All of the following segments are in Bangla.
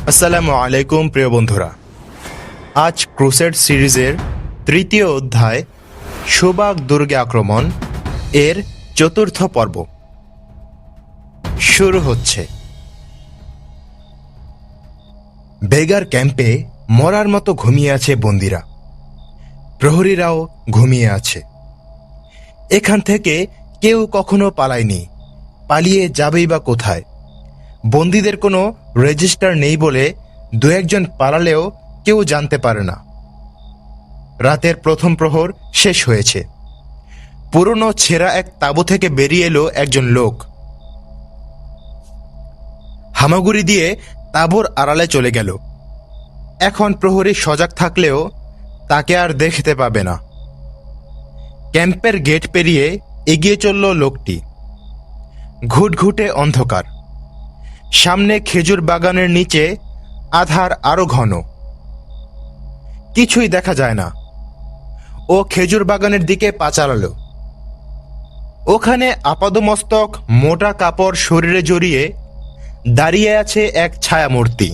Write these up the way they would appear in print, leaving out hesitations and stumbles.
আসসালামু আলাইকুম প্রিয় বন্ধুরা, আজ ক্রুসেড সিরিজের তৃতীয় অধ্যায় শোবাক দুর্গে আক্রমণ এর চতুর্থ পর্ব শুরু হচ্ছে। বেগার ক্যাম্পে মরার মতো ঘুমিয়ে আছে বন্দীরা, প্রহরীরাও ঘুমিয়ে আছে। এখান থেকে কেউ কখনো পালায়নি, পালিয়ে যাবেই বা কোথায়? বন্দীদের কোনো রেজিস্টার নেই বলে দু একজন পালালেও কেউ জানতে পারে না। রাতের প্রথম প্রহর শেষ হয়েছে। পুরনো ছেঁড়া এক তাঁবু থেকে বেরিয়ে এলো একজন লোক। হামাগুড়ি দিয়ে তাঁবুর আড়ালে চলে গেল। এখন প্রহরী সজাগ থাকলেও তাকে আর দেখতে পাবে না। ক্যাম্পের গেট পেরিয়ে এগিয়ে চলল লোকটি। ঘুটঘুটে অন্ধকার। সামনে খেজুর বাগানের নিচে আধার আরো ঘন, কিছুই দেখা যায় না। ও খেজুর বাগানের দিকে পা চালালো। ওখানে আপাদমস্তক মোটা কাপড় শরীরে জড়িয়ে দাঁড়িয়ে আছে এক ছায়ামূর্তি।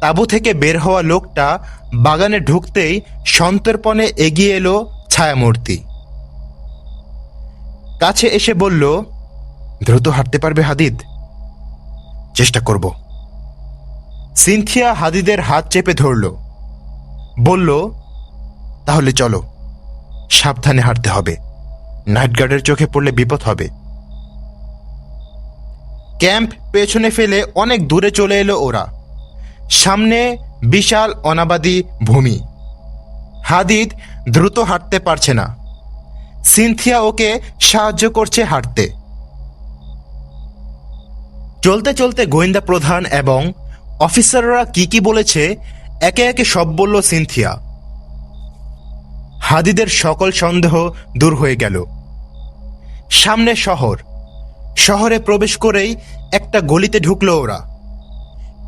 তাঁবু থেকে বের হওয়া লোকটা বাগানে ঢুকতেই সন্তর্পণে এগিয়ে এলো ছায়ামূর্তি। কাছে এসে বলল, দ্রুত হাঁটতে পারবে হাদিদ? চেষ্টা করব। সিনথিয়া হাদিদের হাত চেপে ধরল, বলল, তাহলে চলো, সাবধানে হাঁটতে হবে, নাইট গার্ডের চোখে পড়লে বিপদ হবে। ক্যাম্প পেছনে ফেলে অনেক দূরে চলে এলো ওরা। সামনে বিশাল অনাবাদি ভূমি। হাদিদ দ্রুত হাঁটতে পারছে না। সিনথিয়া ওকে সাহায্য করছে হাঁটতে। চলতে চলতে গোয়েন্দা প্রধান এবং অফিসাররা কি কি বলেছে একে একে সব বলল সিনথিয়া। হাদিদের সকল সন্দেহ দূর হয়ে গেল। সামনে শহর। শহরে প্রবেশ করেই একটা গলিতে ঢুকলো ওরা।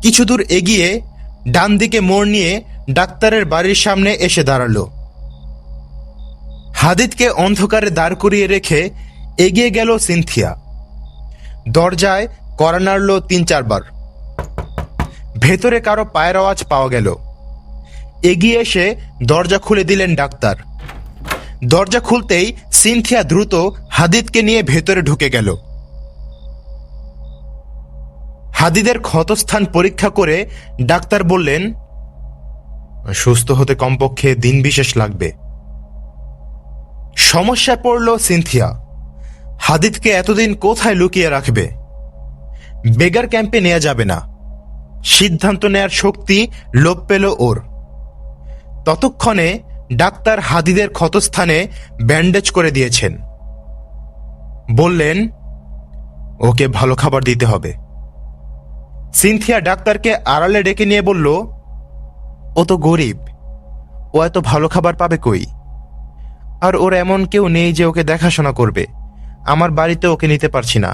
কিছু দূর এগিয়ে ডান দিকে মোড় নিয়ে ডাক্তারের বাড়ির সামনে এসে দাঁড়ালো। হাদিদকে অন্ধকারে দাঁড় করিয়ে রেখে এগিয়ে গেল সিনথিয়া। দরজায় কড়া নাড়ল ৩-৪ বার। ভেতরে কারো পায়ের আওয়াজ পাওয়া গেল। এগিয়ে এসে দরজা খুলে দিলেন ডাক্তার। দরজা খুলতেই সিনথিয়া দ্রুত হাদিদকে নিয়ে ভেতরে ঢুকে গেল। হাদিদের ক্ষতস্থান পরীক্ষা করে ডাক্তার বললেন, সুস্থ হতে কমপক্ষে দিন বিশেষ লাগবে। সমস্যা পড়ল সিনথিয়া। হাদিদকে এতদিন কোথায় লুকিয়ে রাখবে? বেগার ক্যাম্পে নেওয়া যাবে না। সিদ্ধান্ত নেয়ার শক্তি লোপ পেল ওর। ততক্ষণে ডাক্তার হাদিদের ক্ষতস্থানে ব্যান্ডেজ করে দিয়েছেন। বললেন, ওকে ভালো খাবার দিতে হবে। সিনথিয়া ডাক্তারকে আড়ালে ডেকে নিয়ে বলল, ও তো গরিব, ও এত ভালো খাবার পাবে কই? আর ওর এমন কেউ নেই যে ওকে দেখাশোনা করবে। আমার বাড়িতে ওকে নিতে পারছি না।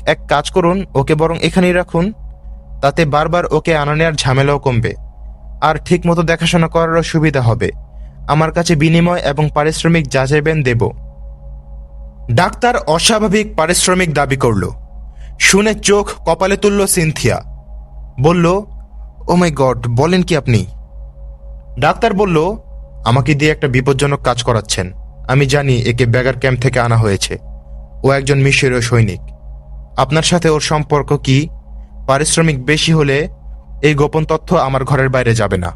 এক কাজ করুন, ওকে বরং এখানেই রাখুন। তাতে বারবার ওকে আনা নেওয়ার ঝামেলাও কমবে, আর ঠিক মতো দেখাশোনা করারও সুবিধা হবে। আমার কাছে বিনিময় এবং পারিশ্রমিক যা চাইবেন দেব। ডাক্তার অস্বাভাবিক পারিশ্রমিক দাবি করল। শুনে চোখ কপালে তুলল সিনথিয়া। বলল, ও মাই গড, বলেন কি আপনি? ডাক্তার বলল, আমাকে দিয়ে একটা বিপজ্জনক কাজ করাচ্ছেন। আমি জানি একে বেগার ক্যাম্প থেকে আনা হয়েছে। ও একজন মিশরীয় সৈনিক। আপনার সাথে ওর সম্পর্ক কি? পারিশ্রমিক বেশি হলে এই গোপন তথ্য আমার ঘরের বাইরে যাবে না।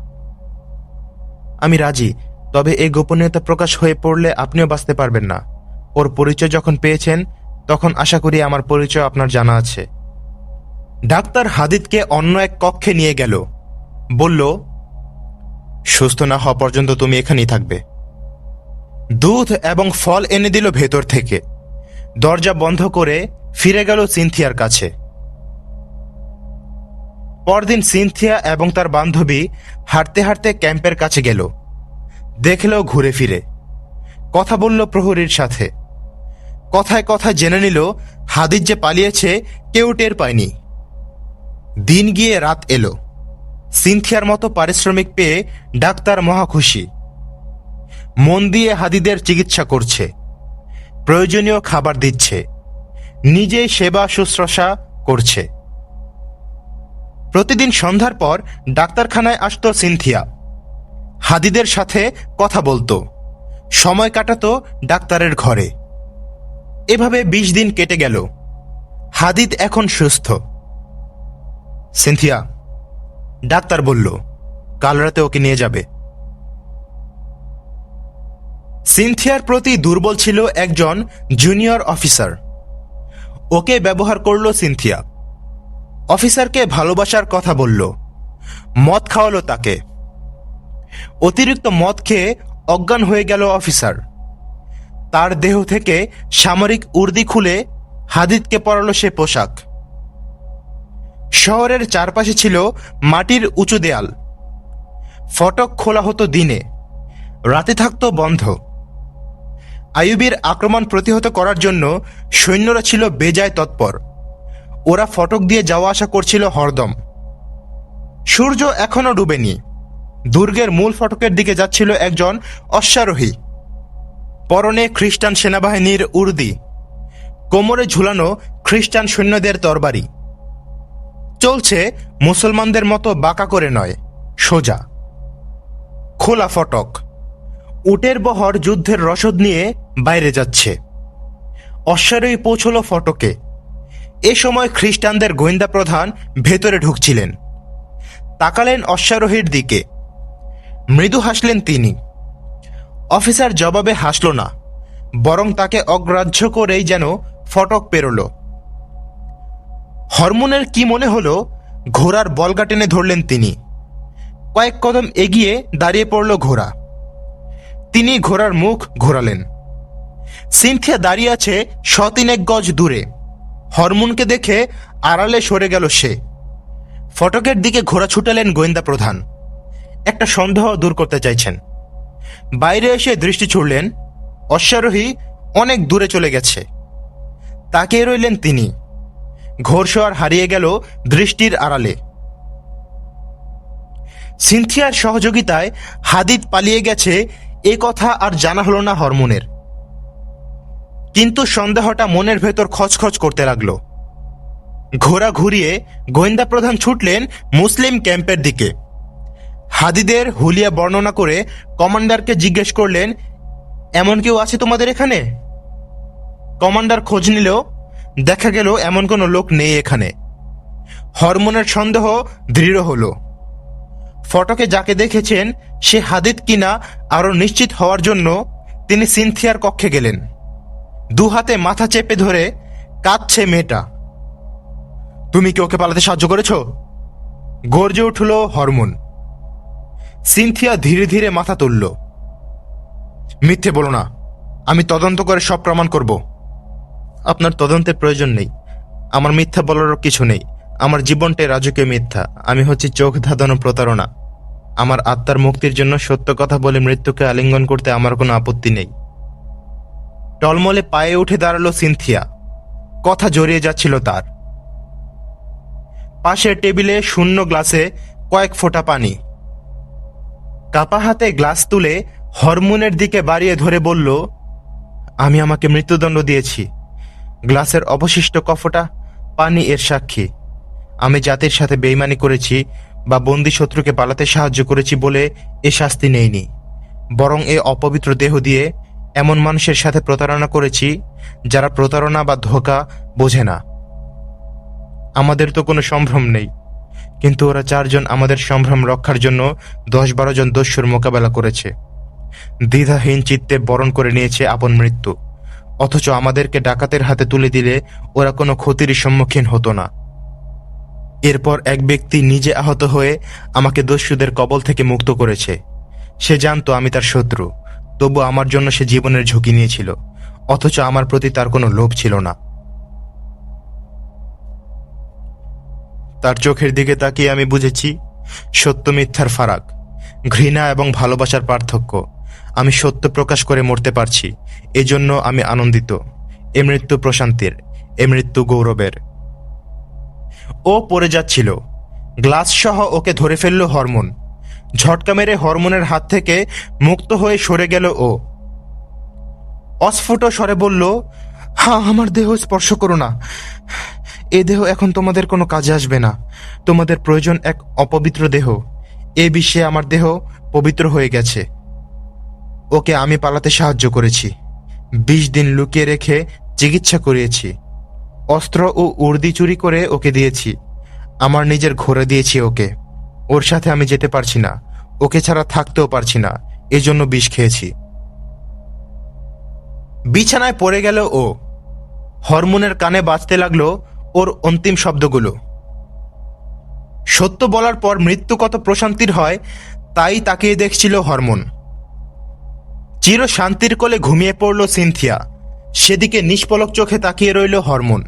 আমি রাজি, তবে এই গোপনীয়তা প্রকাশ হয়ে পড়লে আপনিও বাঁচতে পারবেন না। ওর পরিচয় যখন পেয়েছেন তখন আশা করি আমার পরিচয় আপনার জানা আছে। ডাক্তার হাদিদকে অন্য এক কক্ষে নিয়ে গেল। বলল, সুস্থ না হওয়া পর্যন্ত তুমি এখানেই থাকবে। দুধ এবং ফল এনে দিল ভেতর থেকে। দরজা বন্ধ করে ফিরে গেল সিনথিয়ার কাছে। পরদিন সিনথিয়া এবং তার বান্ধবী হাঁটতে হাঁটতে ক্যাম্পের কাছে গেল। দেখল ঘুরে ফিরে। কথা বলল প্রহরীর সাথে। কথায় কথায় জেনে নিল হাদিদ যে পালিয়েছে কেউ টের পায়নি। দিন গিয়ে রাত এলো। সিনথিয়ার মতো পারিশ্রমিক পেয়ে ডাক্তার মহা খুশি। মন দিয়ে হাদিদের চিকিৎসা করছে, প্রয়োজনীয় খাবার দিচ্ছে, নিজেই সেবা শুশ্রূষা করছে। প্রতিদিন সন্ধ্যার পর ডাক্তারখানায় আসতো সিনথিয়া। হাদিদের সাথে কথা বলতো, সময় কাটাতো ডাক্তারের ঘরে। এভাবে 20 দিন কেটে গেল। হাদিদ এখন সুস্থ। সিনথিয়া, ডাক্তার বলল কাল রাতে ওকে নিয়ে যাবে। সিনথিয়ার প্রতি দুর্বল ছিল একজন জুনিয়র অফিসার। ওকে ব্যবহার করল সিনথিয়া। অফিসারকে ভালোবাসার কথা বলল, মদ খাওয়ালো তাকে। অতিরিক্ত মদ খেয়ে অজ্ঞান হয়ে গেল অফিসার। তার দেহ থেকে সামরিক উর্দি খুলে হাদিদকে পরালো সে পোশাক। শহরের চারপাশে ছিল মাটির উঁচু দেয়াল। ফটক খোলা হতো দিনে, রাতে থাকতো বন্ধ। আইয়ুবের আক্রমণ প্রতিহত করার জন্য সৈন্যরা ছিল বেজায় তৎপর। ওরা ফটক দিয়ে যাওয়া আসা করছিল হরদম। সূর্য এখনো ডুবেনি। দুর্গের মূল ফটকের দিকে যাচ্ছিল একজন অশ্বারোহী, পরনে খ্রিস্টান সেনাবাহিনীর উর্দি, কোমরে ঝুলানো খ্রিস্টান সৈন্যদের তরবারি। চলছে মুসলমানদের মতো বাঁকা করে নয়, সোজা। খোলা ফটক। উটের বহর যুদ্ধের রসদ নিয়ে বাইরে যাচ্ছে। অশ্বারোহী পৌঁছল ফটকে। এ সময় খ্রিস্টানদের গোয়েন্দা প্রধান ভেতরে ঢুকছিলেন। তাকালেন অশ্বারোহীর দিকে। মৃদু হাসলেন তিনি। অফিসার জবাবে হাসল না, বরং তাকে অগ্রাহ্য করেই যেন ফটক পেরোল। হরমোনের কি মনে হলো, ঘোড়ার বলগা টেনে ধরলেন তিনি। কয়েক কদম এগিয়ে দাঁড়িয়ে পড়ল ঘোড়া। তিনি ঘোড়ার মুখ ঘোরালেন। সিনথিয়া দাঁড়িয়ে আছে 100-3 গজ দূরে। হরমোনকে দেখে আড়ালে সরে গেল সে। ফটকের দিকে ঘোড়া ছুটালেন গোয়েন্দা প্রধান। একটা সন্দেহ দূর করতে চাইছেন। বাইরে এসে দৃষ্টি ছুড়লেন, অশ্বারোহী অনেক দূরে চলে গেছে। তাকিয়ে রইলেন তিনি। ঘোড়সওয়ার হারিয়ে গেল দৃষ্টির আড়ালে। সিনথিয়ার সহযোগিতায় হাদিদ পালিয়ে গেছে এ কথা আর জানা হলো না হরমোনের। কিন্তু সন্দেহটা মনের ভেতর খচখচ করতে লাগলো। ঘোড়া ঘুরিয়ে গোয়েন্দা প্রধান ছুটলেন মুসলিম ক্যাম্পের দিকে। হাদিদের হুলিয়া বর্ণনা করে কমান্ডারকে জিজ্ঞেস করলেন, এমন কেউ আছে তোমাদের এখানে? কমান্ডার খোঁজ নিলেও দেখা গেল এমন কোনো লোক নেই এখানে। হরমোনের সন্দেহ দৃঢ় হল। ফটকে যাকে দেখেছেন সে হাদিদ কিনা আরো নিশ্চিত হওয়ার জন্য তিনি সিনথিয়ার কক্ষে গেলেন। দু হাতে মাথা চেপে ধরে কাঁদছে মেয়েটা। তুমি কি ওকে পালাতে সাহায্য করেছ? গর্জে উঠল হরমোন। সিনথিয়া ধীরে ধীরে মাথা তুলল। মিথ্যে বলো না, আমি তদন্ত করে সব প্রমাণ করব। আপনার তদন্তের প্রয়োজন নেই। আমার মিথ্যা বলারও কিছু নেই। আমার জীবনটাই রাজকীয় মিথ্যা। আমি হচ্ছি চোখ ধাঁধানো প্রতারণা। আমার আত্মার মুক্তির জন্য সত্য কথা বলে মৃত্যুকে আলিঙ্গন করতে আমার কোনো আপত্তি নেই। টলমলে পায়ে উঠে দাঁড়ালো সিনথিয়া। কথা জড়িয়ে যাচ্ছিল তার। পাশের টেবিলে শূন্য গ্লাসে কয়েক ফোঁটা পানি। কাপা হাতে গ্লাস তুলে হরমোনের দিকে বাড়িয়ে ধরে বলল, আমি আমাকে মৃত্যুদণ্ড দিয়েছি। গ্লাসের অবশিষ্ট কফটা পানি এর সাক্ষী। আমি জাতির সাথে বেইমানি করেছি বা বন্দি শত্রুকে পালাতে সাহায্য করেছি বলে এ শাস্তি নেইনি, বরং এ অপবিত্র দেহ দিয়ে এমন মানুষের সাথে প্রতারণা করেছি যারা প্রতারণা বা ধোঁকা বোঝে না। আমাদের তো কোনো সম্ভ্রম নেই, কিন্তু ওরা 4 জন আমাদের সম্ভ্রম রক্ষার জন্য 10-12 জন দস্যুর মোকাবেলা করেছে। দ্বিধাহীন চিত্তে বরণ করে নিয়েছে আপন মৃত্যু, অথচ আমাদেরকে ডাকাতের হাতে তুলে দিলে ওরা কোনো ক্ষতির সম্মুখীন হতো না। এরপর এক ব্যক্তি নিজে আহত হয়ে আমাকে দস্যুদের কবল থেকে মুক্ত করেছে। সে জানতো আমি তার শত্রু, তবু আমার জন্য সে জীবনের ঝুঁকি নিয়েছিল, অথচ আমার প্রতি তার কোনো লোভ ছিল না। তার চোখের দিকে তাকিয়ে আমি বুঝেছি সত্য মিথ্যার ফারাক, ঘৃণা এবং ভালোবাসার পার্থক্য। আমি সত্য প্রকাশ করে মরতে পারছি, এজন্য আমি আনন্দিত। এ মৃত্যু প্রশান্তির, এ মৃত্যু গৌরবের। ও পড়ে যাচ্ছিল। গ্লাস সহ ওকে ধরে ফেলল হরমোন। ঝটকা মেরে হরমোনের হাত থেকে মুক্ত হয়ে সরে গেল ও। অস্ফুট স্বরে বলল, হ্যাঁ, আমার দেহ স্পর্শ করো না। এ দেহ এখন তোমাদের কোনো কাজে আসবে না। তোমাদের প্রয়োজন এক অপবিত্র দেহ। এ বিশ্বে আমার দেহ পবিত্র হয়ে গেছে। ওকে আমি পালাতে সাহায্য করেছি। 20 দিন লুকিয়ে রেখে চিকিৎসা করিয়েছি। অস্ত্র ও উর্দি চুরি করে ওকে দিয়েছি। আমার নিজের ঘোড়া দিয়েছি ওকে। ওর সাথে আমি যেতে পারছি না, ওকে ছাড়া থাকতেও পারছি না, এজন্য বিষ খেয়েছি। বিছানায় পড়ে গেল ও। হরমোনের কানে বাজতে লাগলো ওর অন্তিম শব্দগুলো। সত্য বলার পর মৃত্যু কত প্রশান্তির হয় তাই তাকিয়ে দেখছিল হরমোন। চির শান্তির কোলে ঘুমিয়ে পড়ল সিনথিয়া। সেদিকে নিষ্পলক চোখে তাকিয়ে রইল হরমোন।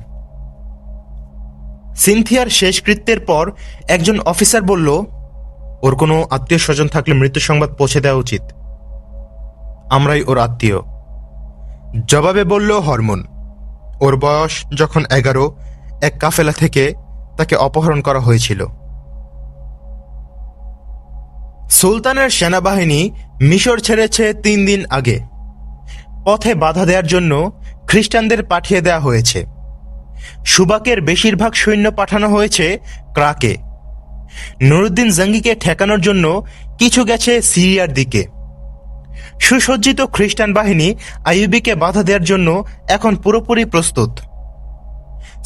সিনথিয়ার শেষকৃত্যের পর একজন অফিসার বলল, ওর কোনো আত্মীয় স্বজন থাকলে মৃত্যু সংবাদ পৌঁছে দেওয়া উচিত। আমরাই ওর আত্মীয়, জবাবে বলল হরমোন। ওর বয়স যখন 11, এক কাফেলা থেকে তাকে অপহরণ করা হয়েছিল। সুলতানের সেনাবাহিনী মিশর ছেড়েছে 3 দিন আগে। পথে বাধা দেওয়ার জন্য খ্রিস্টানদের পাঠিয়ে দেওয়া হয়েছে। সুবাকের বেশিরভাগ সৈন্য পাঠানো হয়েছে ক্রাকে। নুরুদ্দিন জঙ্গিকে ঠেকানোর জন্য কিছু গেছে সিরিয়ার দিকে। সুসজ্জিত খ্রিস্টান বাহিনী আইয়ুবীকে বাধা দেওয়ার জন্য এখন পুরোপুরি প্রস্তুত।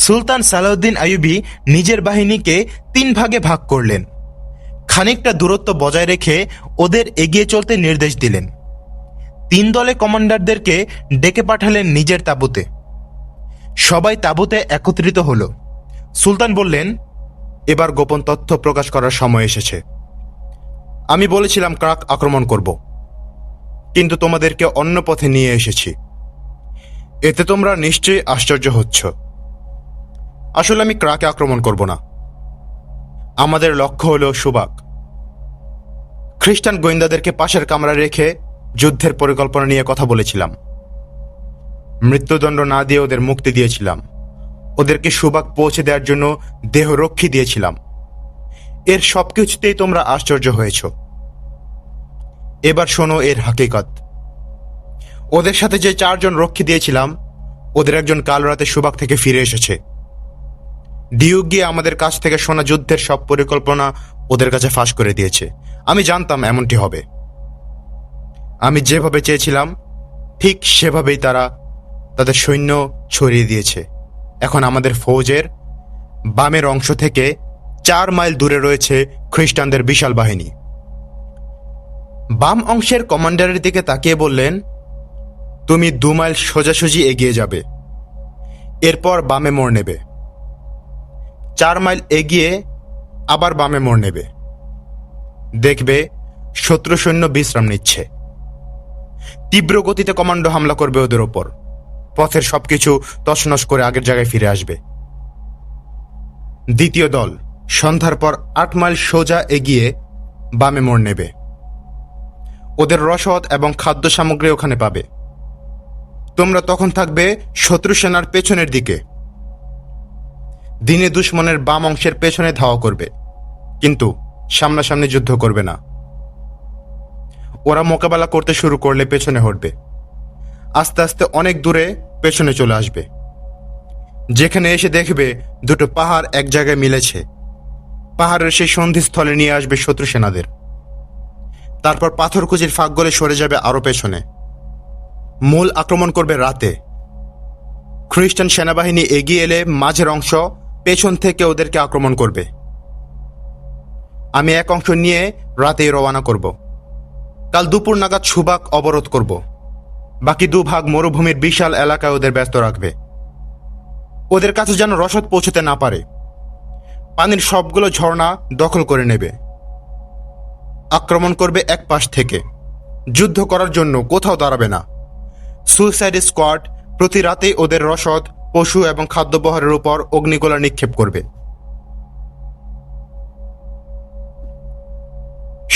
সুলতান সালাউদ্দিন আইয়ুবী নিজের বাহিনীকে 3 ভাগে ভাগ করলেন। খানিকটা দূরত্ব বজায় রেখে ওদের এগিয়ে চলতে নির্দেশ দিলেন। 3 দলে কমান্ডারদেরকে ডেকে পাঠালেন নিজের তাঁবুতে। সবাই তাঁবুতে একত্রিত হল। সুলতান বললেন, এবার গোপন তথ্য প্রকাশ করার সময় এসেছে। আমি বলেছিলাম ক্রাক আক্রমণ করব, কিন্তু তোমাদেরকে অন্য পথে নিয়ে এসেছি। এতে তোমরা নিশ্চয়ই আশ্চর্য হচ্ছ। আসলে আমি ক্রাকে আক্রমণ করব না। আমাদের লক্ষ্য হল সুবাক। খ্রিস্টান গোয়েন্দাদেরকে পাশের কামরায় রেখে যুদ্ধের পরিকল্পনা নিয়ে কথা বলেছিলাম। মৃত্যুদণ্ড না দিয়ে ওদের মুক্তি দিয়েছিলাম। ওদেরকে সুবাক পৌঁছে দেওয়ার জন্য দেহরক্ষী দিয়েছিলাম। এর সবকিছুতেই তোমরা আশ্চর্য হয়েছ। এবার শোনো এর হাকিকত। ওদের সাথে যে 4 জন রক্ষী দিয়েছিলাম, ওদের একজন কাল রাতে সুবাক থেকে ফিরে এসেছে। ডিউক গিয়ে আমাদের কাছ থেকে শোনা যুদ্ধের সব পরিকল্পনা ওদের কাছে ফাঁস করে দিয়েছে। আমি জানতাম এমনটি হবে। আমি যেভাবে চেয়েছিলাম ঠিক সেভাবেই তারা তাদের সৈন্য ছড়িয়ে দিয়েছে। এখন আমাদের ফৌজের বামের অংশ থেকে 4 মাইল দূরে রয়েছে খ্রিস্টানদের বিশাল বাহিনী। বাম অংশের কমান্ডারের দিকে তাকিয়ে বললেন, তুমি 2 মাইল সোজাসুজি এগিয়ে যাবে, এরপর বামে মোড় নেবে। 4 মাইল এগিয়ে আবার বামে মোড় নেবে। দেখবে শত্রু সৈন্য বিশ্রাম নিচ্ছে। তীব্র গতিতে কমান্ডো হামলা করবে ওদের ওপর। পথের সবকিছু তছনছ করে আগের জায়গায় ফিরে আসবে। দ্বিতীয় দল সন্ধ্যার পর 8 মাইল সোজা এগিয়ে বামে মোড় নেবে। ওদের রসদ এবং খাদ্য সামগ্রী ওখানে পাবে। তোমরা তখন থাকবে শত্রু সেনার পেছনের দিকে। দিনে দুশ্মনের বাম অংশের পেছনে ধাওয়া করবে, কিন্তু সামনাসামনি যুদ্ধ করবে না। ওরা মোকাবেলা করতে শুরু করলে পেছনে হটবে। আস্তে আস্তে অনেক দূরে পেছনে চলে আসবে। যেখানে এসে দেখবে 2টো পাহাড় এক জায়গায় মিলেছে। পাহাড়ের সেই সন্ধিস্থলে নিয়ে আসবে শত্রু সেনাদের। তারপর পাথরকুচির ফাঁক গলে সরে যাবে আরো পেছনে। মূল আক্রমণ করবে রাতে। খ্রিস্টান সেনাবাহিনী এগিয়ে এলে মাঝের অংশ পেছন থেকে ওদেরকে আক্রমণ করবে। আমি এক অংশ নিয়ে রাতেই রওনা করব। কাল দুপুর নাগাদ সুবাক অবরোধ করব। বাকি 2 ভাগ মরুভূমির বিশাল এলাকায় ওদের ব্যস্ত রাখবে। ওদের কাছে যেন রসদ পৌঁছতে না পারে। পানির সবগুলো ঝর্ণা দখল করে নেবে। আক্রমণ করবে এক পাশ থেকে। যুদ্ধ করার জন্য কোথাও দাঁড়াবে না। সুইসাইড স্কোয়াড প্রতি রাতেই ওদের রসদ, পশু এবং খাদ্যবহরের উপর অগ্নিগোলা নিক্ষেপ করবে।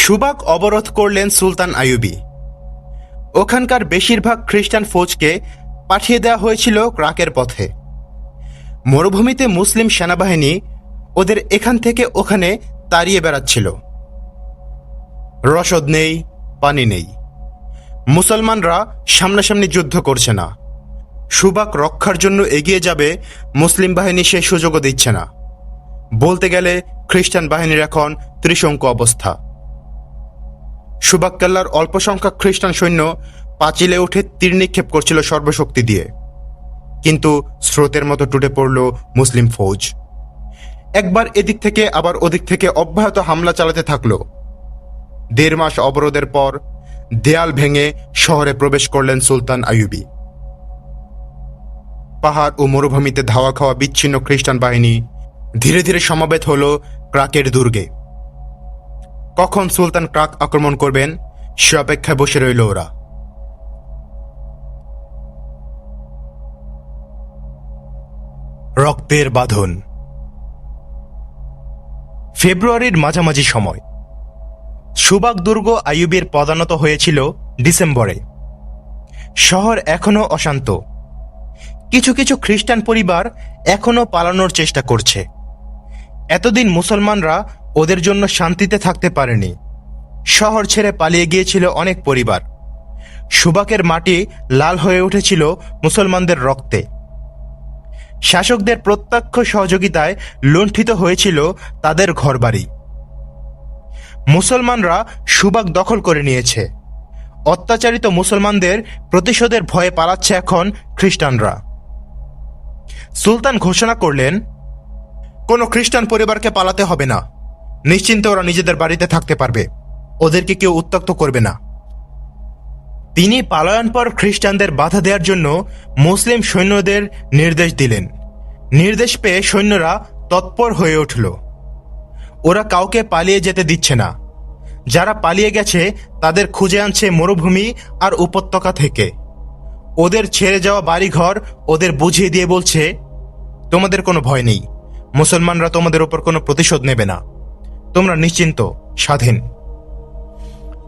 সুবাক অবরোধ করলেন সুলতান আইয়ুবী। ওখানকার বেশিরভাগ খ্রিস্টান ফৌজকে পাঠিয়ে দেওয়া হয়েছিল ক্রাকের পথে। মরুভূমিতে মুসলিম সেনাবাহিনী ওদের এখান থেকে ওখানে তাড়িয়ে বেড়াচ্ছিল। রসদ নেই, পানি নেই। মুসলমানরা সামনাসামনি যুদ্ধ করছে না। সুবাক রক্ষার জন্য এগিয়ে যাবে, মুসলিম বাহিনী সে সুযোগও দিচ্ছে না। বলতে গেলে খ্রিস্টান বাহিনীর এখন ত্রিশঙ্কু অবস্থা। সুবাক কেল্লার অল্প সংখ্যক খ্রিস্টান সৈন্য পাঁচিলে উঠে তীর নিক্ষেপ করছিল সর্বশক্তি দিয়ে, কিন্তু স্রোতের মতো টুটে পড়ল মুসলিম ফৌজ। একবার এদিক থেকে আবার ওদিক থেকে অব্যাহত হামলা চালাতে থাকল। 1.5 মাস অবরোধের পর দেয়াল ভেঙে শহরে প্রবেশ করলেন সুলতান আইয়ুবী। পাহাড় ও মরুভূমিতে ধাওয়া খাওয়া বিচ্ছিন্ন খ্রিস্টান বাহিনী ধীরে ধীরে সমাবেত হল ক্রাকের দুর্গে। কখন সুলতান ক্রাক আক্রমণ করবেন সে অপেক্ষায় বসে রইল ওরা। রক্তের বাঁধন। ফেব্রুয়ারির মাঝামাঝি সময়। সুবাক দুর্গ আইয়ুবীর পদানত হয়েছিল ডিসেম্বরে। শহর এখনও অশান্ত। কিছু কিছু খ্রিস্টান পরিবার এখনও পালানোর চেষ্টা করছে। এতদিন মুসলমানরা ওদের জন্য শান্তিতে থাকতে পারেনি। শহর ছেড়ে পালিয়ে গিয়েছিল অনেক পরিবার। সুবাকের মাটি লাল হয়ে উঠেছিল মুসলমানদের রক্তে। শাসকদের প্রত্যক্ষ সহযোগিতায় লুণ্ঠিত হয়েছিল তাদের ঘরবাড়ি। মুসলমানরা সুবাক দখল করে নিয়েছে। অত্যাচারিত মুসলমানদের প্রতিশোধের ভয়ে পালাচ্ছে এখন খ্রিস্টানরা। সুলতান ঘোষণা করলেন, কোনো খ্রিস্টান পরিবারকে পালাতে হবে না, নিশ্চিন্তে ওরা নিজেদের বাড়িতে থাকতে পারবে, ওদেরকে কেউ উত্ত্যক্ত করবে না। তিনি পালায়নপর খ্রিস্টানদের বাধা দেওয়ার জন্য মুসলিম সৈন্যদের নির্দেশ দিলেন। নির্দেশ পেয়ে সৈন্যরা তৎপর হয়ে উঠল। ওরা কাউকে পালিয়ে যেতে দিচ্ছে না। যারা পালিয়ে গেছে তাদের খুঁজে আনছে মরুভূমি আর উপত্যকা থেকে। ওদের ছেড়ে যাওয়া বাড়িঘর ওদের বুঝিয়ে দিয়ে বলছে, তোমাদের কোনো ভয় নেই, মুসলমানরা তোমাদের উপর কোনো প্রতিশোধ নেবে না, তোমরা নিশ্চিন্ত, স্বাধীন।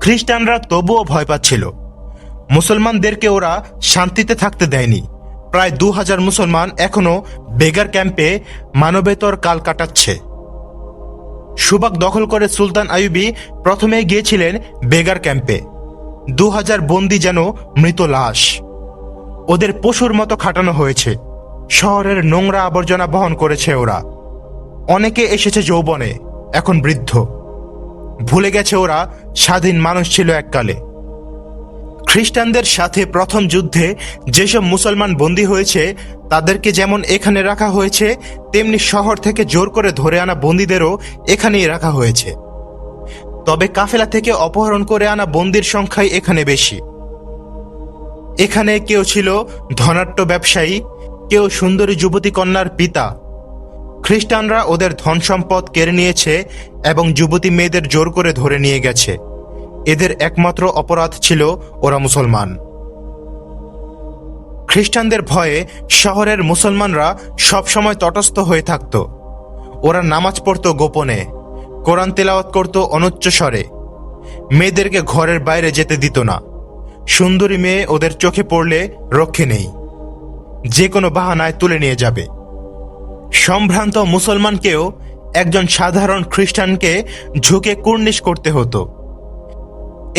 খ্রিস্টানরা তবুও ভয় পাচ্ছিল। মুসলমানদেরকে ওরা শান্তিতে থাকতে দেয়নি। প্রায় 2000 মুসলমান এখনো বেগার ক্যাম্পে মানবেতর কাল কাটাচ্ছে। সুবাক দখল করে সুলতান আইয়ুবী প্রথমে গিয়েছিলেন বেগার ক্যাম্পে। 2000 বন্দী যেন মৃত লাশ। ওদের পশুর মতো খাটানো হয়েছে। শহরের নোংরা আবর্জনা বহন করেছে ওরা। অনেকে এসেছে যৌবনে, এখন বৃদ্ধ। ভুলে গেছে ওরা স্বাধীন মানুষ ছিল এককালে। খ্রিস্টানদের সাথে প্রথম যুদ্ধে যেসব মুসলমান বন্দী হয়েছে তাদেরকে যেমন এখানে রাখা হয়েছে, তেমনি শহর থেকে জোর করে ধরে আনা বন্দীদেরও এখানেই রাখা হয়েছে। তবে কাফেলা থেকে অপহরণ করে আনা বন্দীর সংখ্যাই এখানে বেশি। এখানে কেউ ছিল ধনাঢ্য ব্যবসায়ী, কেউ সুন্দরী যুবতী কন্যার পিতা। খ্রিস্টানরা ওদের ধন সম্পদ কেড়ে নিয়েছে এবং যুবতী মেয়েদের জোর করে ধরে নিয়ে গেছে। এদের একমাত্র অপরাধ ছিল ওরা মুসলমান। খ্রিস্টানদের ভয়ে শহরের মুসলমানরা সবসময় তটস্থ হয়ে থাকত। ওরা নামাজ পড়ত গোপনে, কোরআন তেলাওয়াত করত অনুচ্চ স্বরে। মেয়েদেরকে ঘরের বাইরে যেতে দিত না। সুন্দরী মেয়ে ওদের চোখে পড়লে রক্ষে নেই, যে কোনো বাহানায় তুলে নিয়ে যাবে। সম্ভ্রান্ত মুসলমানকেও একজন সাধারণ খ্রিস্টানকে ঝুঁকে কুর্নিশ করতে হতো।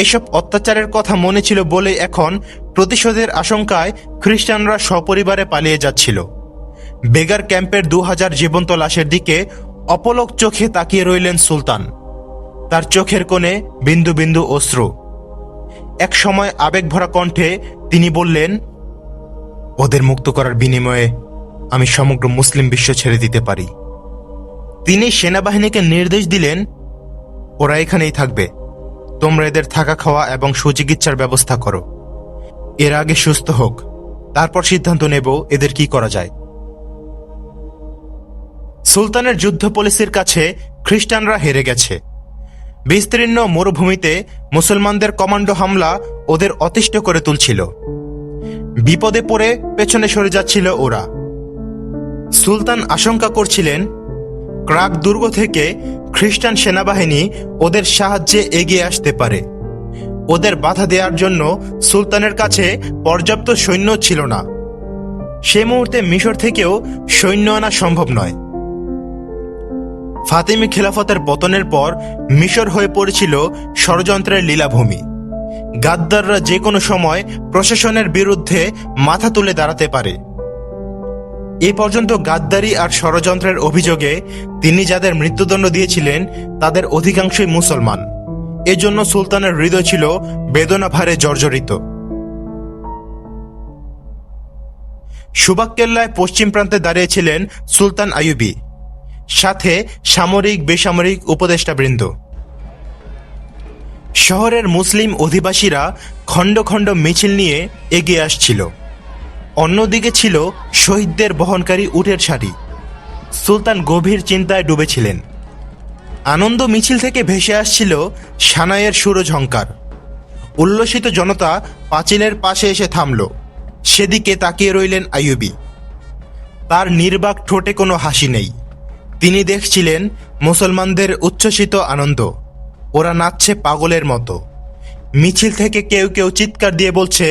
এসব অত্যাচারের কথা মনে ছিল বলে এখন প্রতিশোধের আশঙ্কায় খ্রিস্টানরা সপরিবারে পালিয়ে যাচ্ছিল। বেগার ক্যাম্পের 2000 জীবন্ত লাশের দিকে অপলক চোখে তাকিয়ে রইলেন সুলতান। তার চোখের কোণে বিন্দু বিন্দু অশ্রু। এক সময় আবেগভরা কণ্ঠে তিনি বললেন, ওদের মুক্ত করার বিনিময়ে আমি সমগ্র মুসলিম বিশ্ব ছেড়ে দিতে পারি। তিনি সেনাবাহিনীকে নির্দেশ দিলেন, ওরা এখানেই থাকবে, তোমরা এদের থাকা খাওয়া এবং সুচিকিৎসার ব্যবস্থা করো। এর আগে সুস্থ হোক, তারপর সিদ্ধান্ত নেব এদের কি করা যায়। সুলতানের যুদ্ধ পলিসির কাছে খ্রিস্টানরা হেরে গেছে। বিস্তীর্ণ মরুভূমিতে মুসলমানদের কমান্ডো হামলা ওদের অতিষ্ঠ করে তুলছিল। বিপদে পড়ে পেছনে সরে যাচ্ছিল ওরা। সুলতান আশঙ্কা করছিলেন, ক্রাক দুর্গ থেকে খ্রিস্টান সেনাবাহিনী ওদের সাহায্যে এগিয়ে আসতে পারে। ওদের বাধা দেওয়ার জন্য সুলতানের কাছে পর্যাপ্ত সৈন্য ছিল না। সে মুহূর্তে মিশর থেকেও সৈন্য আনা সম্ভব নয়। ফাতিমি খিলাফতের পতনের পর মিশর হয়ে পড়েছিল ষড়যন্ত্রের লীলাভূমি। গাদ্দাররা যে কোনো সময় প্রশাসনের বিরুদ্ধে মাথা তুলে দাঁড়াতে পারে। এ পর্যন্ত গাদ্দারি আর ষড়যন্ত্রের অভিযোগে তিনি যাদের মৃত্যুদণ্ড দিয়েছিলেন তাদের অধিকাংশই মুসলমান। এজন্য সুলতানের হৃদয় ছিল বেদনা ভারে জর্জরিত। সুবাক কেল্লায় পশ্চিম প্রান্তে দাঁড়িয়েছিলেন সুলতান আইয়ুবী, সাথে সামরিক বেসামরিক উপদেষ্টাবৃন্দ। শহরের মুসলিম অধিবাসীরা খণ্ড খণ্ড মিছিল নিয়ে এগিয়ে আসছিল। অন্যদিকে ছিল শহীদদের বহনকারী উটের সারি। সুলতান গভীর চিন্তায় ডুবেছিলেন। আনন্দ মিছিল থেকে ভেসে আসছিল সানাইয়ের সুরঝঙ্কার। উল্লসিত জনতা পাঁচিলের পাশে এসে থামল। সেদিকে তাকিয়ে রইলেন আইয়ুবী। তার নির্বাক ঠোঁটে কোনো হাসি নেই। তিনি দেখছিলেন মুসলমানদের উচ্ছ্বসিত আনন্দ। ওরা নাচছে পাগলের মতো। মিছিল থেকে কেউ কেউ চিৎকার দিয়ে বলছে,